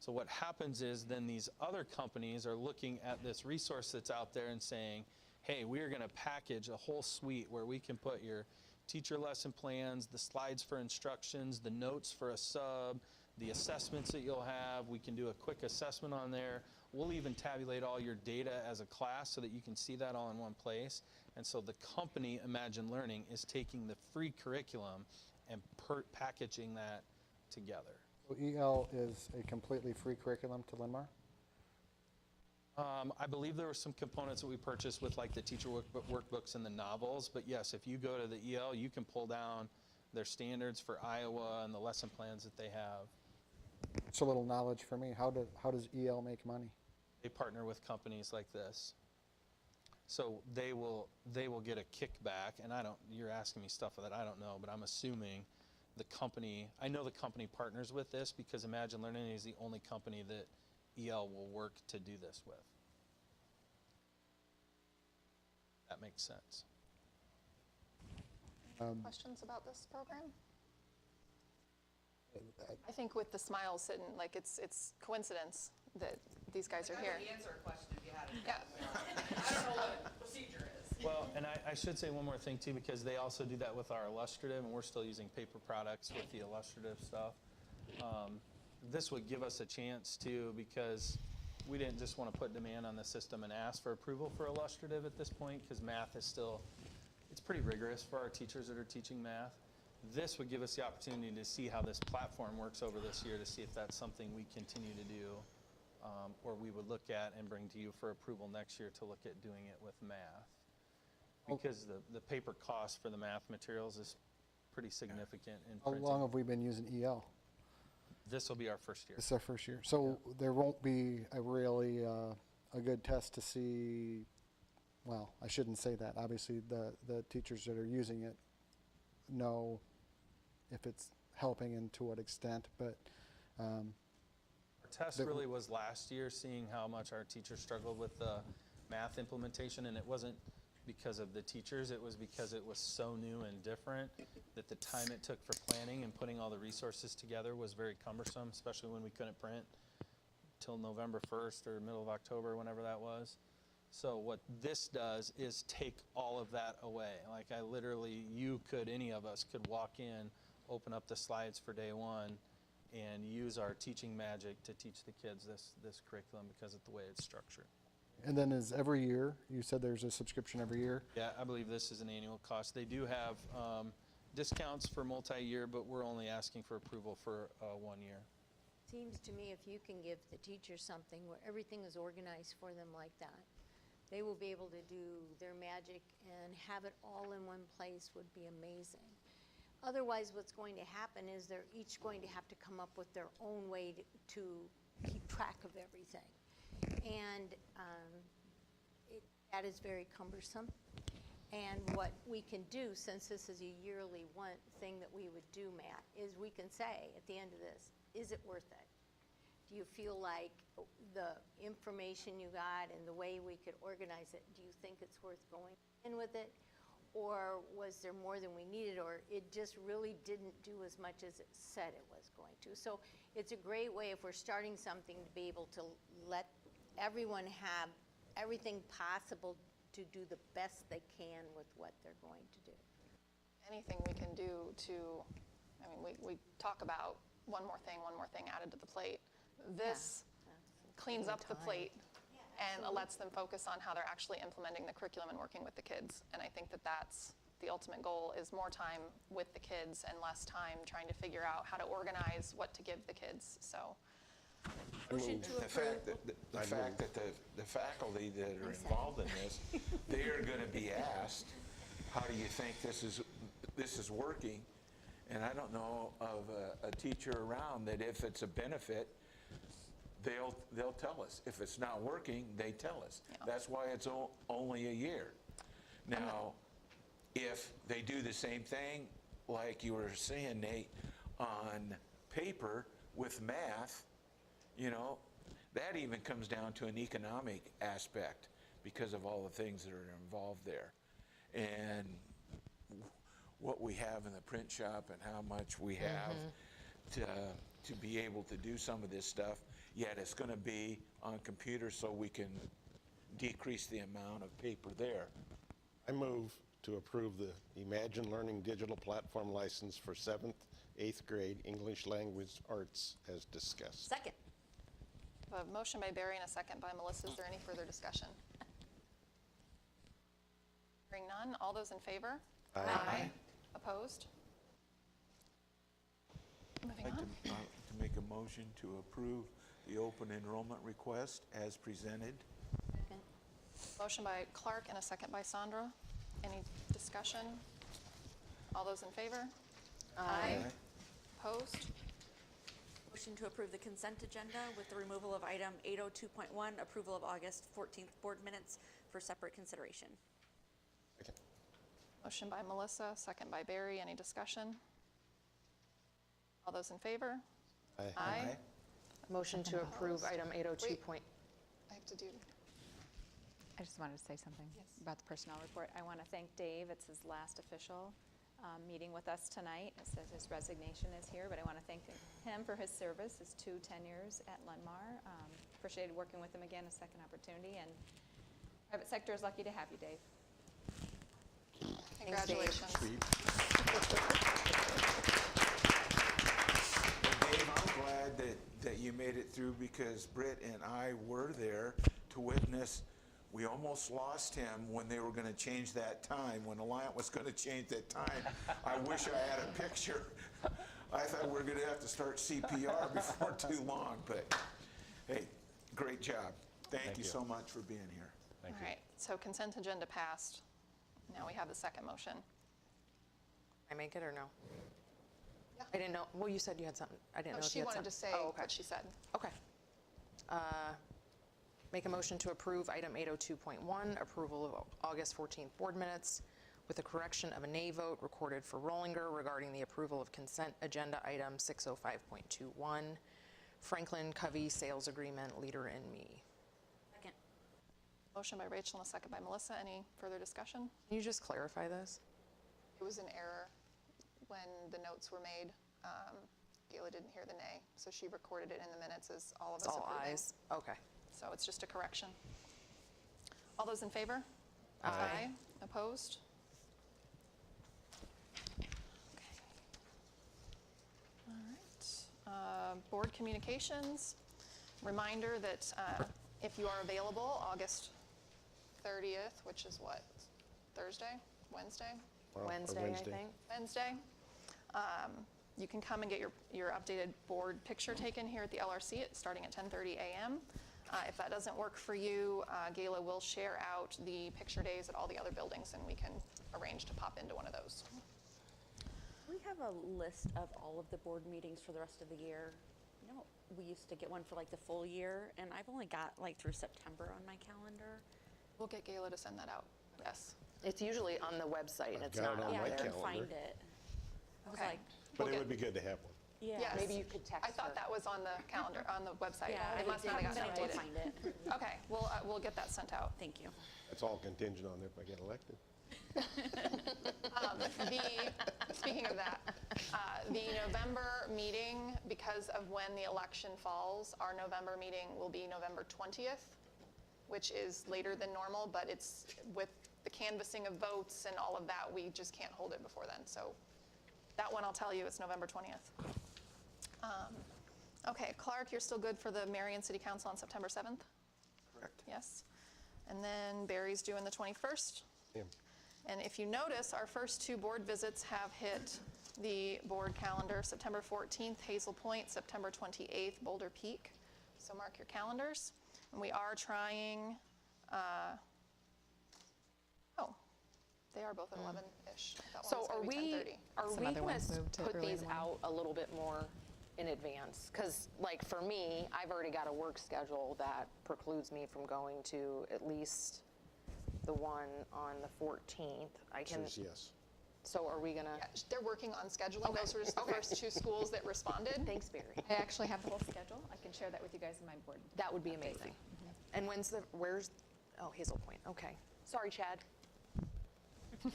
So what happens is then these other companies are looking at this resource that's out there and saying, hey, we're going to package a whole suite where we can put your teacher lesson plans, the slides for instructions, the notes for a sub, the assessments that you'll have. We can do a quick assessment on there. We'll even tabulate all your data as a class so that you can see that all in one place. And so the company, Imagine Learning, is taking the free curriculum and packaging that together. So EL is a completely free curriculum to Linn-Mar? I believe there were some components that we purchased with like the teacher workbooks and the novels, but yes, if you go to the EL, you can pull down their standards for Iowa and the lesson plans that they have. It's a little knowledge for me. How does EL make money? They partner with companies like this. So they will get a kickback, and you're asking me stuff that I don't know, but I'm assuming the company, I know the company partners with this because Imagine Learning is the only company that EL will work to do this with. That makes sense. Questions about this program? I think with the smiles sitting, like it's coincidence that these guys are here. I could answer a question if you had it. Yeah. I don't know what the procedure is. Well, and I should say one more thing too, because they also do that with our illustrative, and we're still using paper products with the illustrative stuff. This would give us a chance too, because we didn't just want to put demand on the system and ask for approval for illustrative at this point, because math is still, it's pretty rigorous for our teachers that are teaching math. This would give us the opportunity to see how this platform works over this year, to see if that's something we continue to do, or we would look at and bring to you for approval next year to look at doing it with math. Because the paper cost for the math materials is pretty significant in How printing. long have we been using EL? This will be our first year. This is our first year. So there won't be a really a good test to see, well, I shouldn't say that. Obviously, the teachers that are using it know if it's helping and to what extent, but Our test really was last year, seeing how much our teachers struggled with the math implementation, and it wasn't because of the teachers, it was because it was so new and different that the time it took for planning and putting all the resources together was very cumbersome, especially when we couldn't print till November 1st or middle of October, whenever that was. So what this does is take all of that away. Like I literally, any of us could walk in, open up the slides for day one, and use our teaching magic to teach the kids this curriculum because of the way it's structured. and then is every year, you said there's a subscription every year? Yeah, I believe this is an annual cost. They do have discounts for multi-year, but we're only asking for approval for 1 year. Seems to me if you can give the teachers something where everything is organized for them like that, they will be able to do their magic and have it all in one place would be amazing. Otherwise, what's going to happen is they're each going to have to come up with their own way to keep track of everything. And that is very cumbersome. And what we can do, since this is a yearly thing that we would do, Matt, is we can say at the end of this, is it worth it? Do you feel like the information you got and the way we could organize it, do you think it's worth going in with it? Or was there more than we needed, or it just really didn't do as much as it said it was going to? So it's a great way, if we're starting something, to be able to let everyone have everything possible to do the best they can with what they're going to do. Anything we can do to, I mean, we talk about one more thing added to the plate. This cleans up the plate and lets them focus on how they're actually implementing the curriculum and working with the kids. And I think that that's the ultimate goal, is more time with the kids and less time trying to figure out how to organize what to give the kids. So Motion to The fact that, the faculty that are involved in this, they are going to be asked, how do you think this is working? And I don't know of a teacher around that if it's a benefit, they'll tell us. If it's not working, they tell us. Yeah. That's why it's only a year. Now, if they do the same thing, like you were saying, Nate, on paper with math, you know, that even comes down to an economic aspect because of all the things that are involved there. And what we have in the print shop and how much we have to be able to do some of this stuff, yet it's going to be on computers so we can decrease the amount of paper there. I move to approve the Imagine Learning digital platform license for 7th, 8th grade English language arts as discussed. Second. A motion by Barry and a second by Melissa. Is there any further discussion? Hearing none. All those in favor? Aye. Opposed? Moving I'd like on. to make a motion to approve the open enrollment request as presented. Motion by Clark and a second by Sandra. Any discussion? All those in favor? Aye. Opposed? Motion to approve the consent agenda with the removal of item 802.1, approval of August 14th board minutes for separate consideration. Motion by Melissa, second by Barry. Any discussion? All those in favor? Aye. Motion to approve item 802. I have to do. I just wanted to say something about the personnel report. I want to thank Dave. It's his last official meeting with us tonight. It says his resignation is here, but I want to thank him for his service, his 2 tenures at Linn-Mar. Appreciated working with him again, a second opportunity, and private sector is lucky to have you, Dave. Congratulations. Dave, I'm glad that you made it through because Britt and I were there to witness. We almost lost him when they were going to change that time, when Alliant was going to change that time. I wish I had a picture. I thought we were going to have to start CPR before too long, but hey, great job. Thank you so much for being here. All right, so consent agenda passed. Now we have the second motion. I make it or no? Yeah. I didn't know. Well, you said you had something. I didn't know if She you had wanted to something. say Oh, okay. what she said. Okay. Make a motion to approve item 802.1, approval of August 14th board minutes with a correction of a nay vote recorded for Rollinger regarding the approval of consent agenda item 605.21, Franklin Covey sales agreement, Leader in Me. Second. Motion by Rachel and a second by Melissa. Any further discussion? Can you just clarify this? It was an error when the notes were made. Gayla didn't hear the nay, so she recorded it in the minutes as all of us It's all approving. ayes. Okay. So it's just a correction. All those in favor? Aye. Opposed? Okay. All right. Board communications. Reminder that if you are available, August 30th, which is what? Thursday? Wednesday? Or Wednesday, I think. Wednesday. You can come and get your updated board picture taken here at the LRC starting at 10:30 a.m. If that doesn't work for you, Gayla will share out the picture days at all the other buildings, and we can arrange to pop into one of those. We have a list of all of the board meetings for the rest of the year. You know, we used to get one for like the full year, and I've only got like through September on my calendar. We'll get Gayla to send that out. Yes. It's usually on the website and I've it's got not it on Yeah, my I there. couldn't calendar. find it. I was Okay. like, But We'll it get- would be good to have one. yeah. Yes. Maybe you could text I thought her. that was on the calendar, on the website. Yeah, It must not have haven't gotten been able to updated. find it. Okay, we'll get that sent out. Thank you. That's all contingent on if I get elected. Speaking of that, the November meeting, because of when the election falls, our November meeting will be November 20th, which is later than normal, but it's with the canvassing of votes and all of that, we just can't hold it before then. So that one, I'll tell you, it's November 20th. Okay, Clark, you're still good for the Marion City Council on September 7th? Correct. Yes. And then Barry's due on the 21st. Yeah. And if you notice, our first 2 board visits have hit the board calendar. September 14th, Hazel Point. September 28th, Boulder Peak. So mark your calendars. And we are trying, they are both at 11-ish. That So one's are gonna be we 10:30. are Some we other gonna ones moved to put early in these the morning. out a little bit more in advance? Because like for me, I've already got a work schedule that precludes me from going to at least the one on the 14th. I can. Answer is yes. So are we gonna? Yeah, they're working on scheduling. Those were just the first two schools that responded. Thanks, Barry. I actually have the whole schedule. I can share that with you guys in my board. That would be amazing. And where's? Oh, Hazel Point. Okay. Sorry, Chad.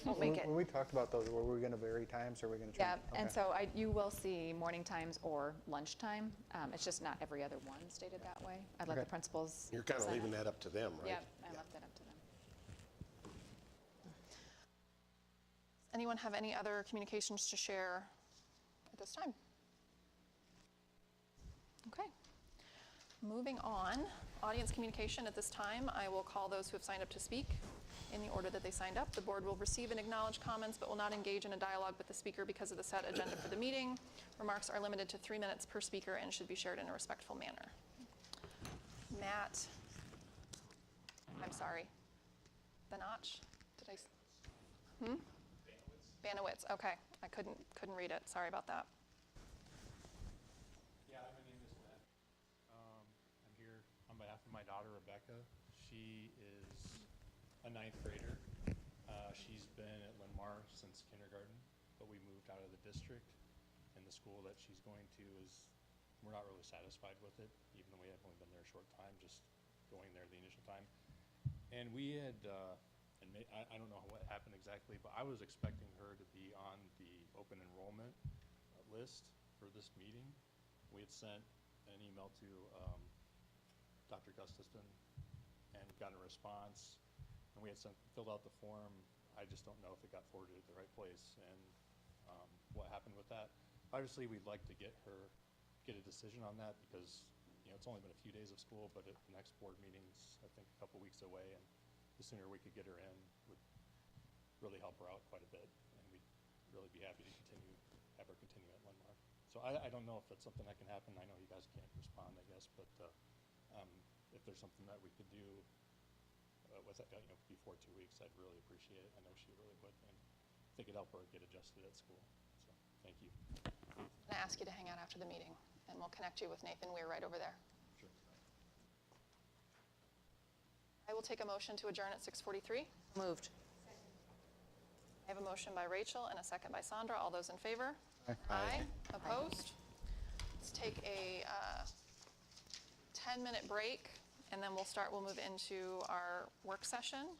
Won't make it. When we talked about those, were we going to vary times, or were we going to Yeah, change? and Okay. so you will see morning times or lunchtime. It's just not every other one stated that way. I'd let the Okay. principals. You're kind of decide. leaving that up to them, right? Yep, I left that up to them. Does anyone have any other communications to share at this time? Okay. Moving on, audience communication at this time. I will call those who have signed up to speak in the order that they signed up. The board will receive and acknowledge comments but will not engage in a dialogue with the speaker because of the set agenda for the meeting. Remarks are limited to 3 minutes per speaker and should be shared in a respectful manner. Matt, I'm sorry. Benach? Did I? Banowitz, okay. I couldn't read it. Sorry about that. Yeah, my name is Matt. I'm here on behalf of my daughter, Rebecca. She is a 9th grader. She's been at Linn-Mar since kindergarten, but we moved out of the district, and the school that she's going to we're not really satisfied with it, even though we have only been there a short time, just going there the initial time. And we had, I don't know what happened exactly, but I was expecting her to be on the open enrollment list for this meeting. We had sent an email to Dr. Gustafson and got a response, and we had filled out the form. I just don't know if it got forwarded to the right place and what happened with that. Obviously, we'd like to get a decision on that because it's only been a few days of school, but the next board meeting's I think a couple weeks away, and the sooner we could get her in would really help her out quite a bit, and we'd really be happy to have her continue at Linn-Mar. So I don't know if that's something that can happen. I know you guys can't respond, I guess, but if there's something that we could do before 2 weeks, I'd really appreciate it. I know she really would, and I think it'd help her get adjusted at school. So thank you. I ask you to hang out after the meeting, and we'll connect you with Nathan Weir right over there. Sure. I will take a motion to adjourn at 6:43. Moved. I have a motion by Rachel and a second by Sandra. All those in favor? Aye. Opposed? Let's take a 10-minute break, and then we'll move into our work session.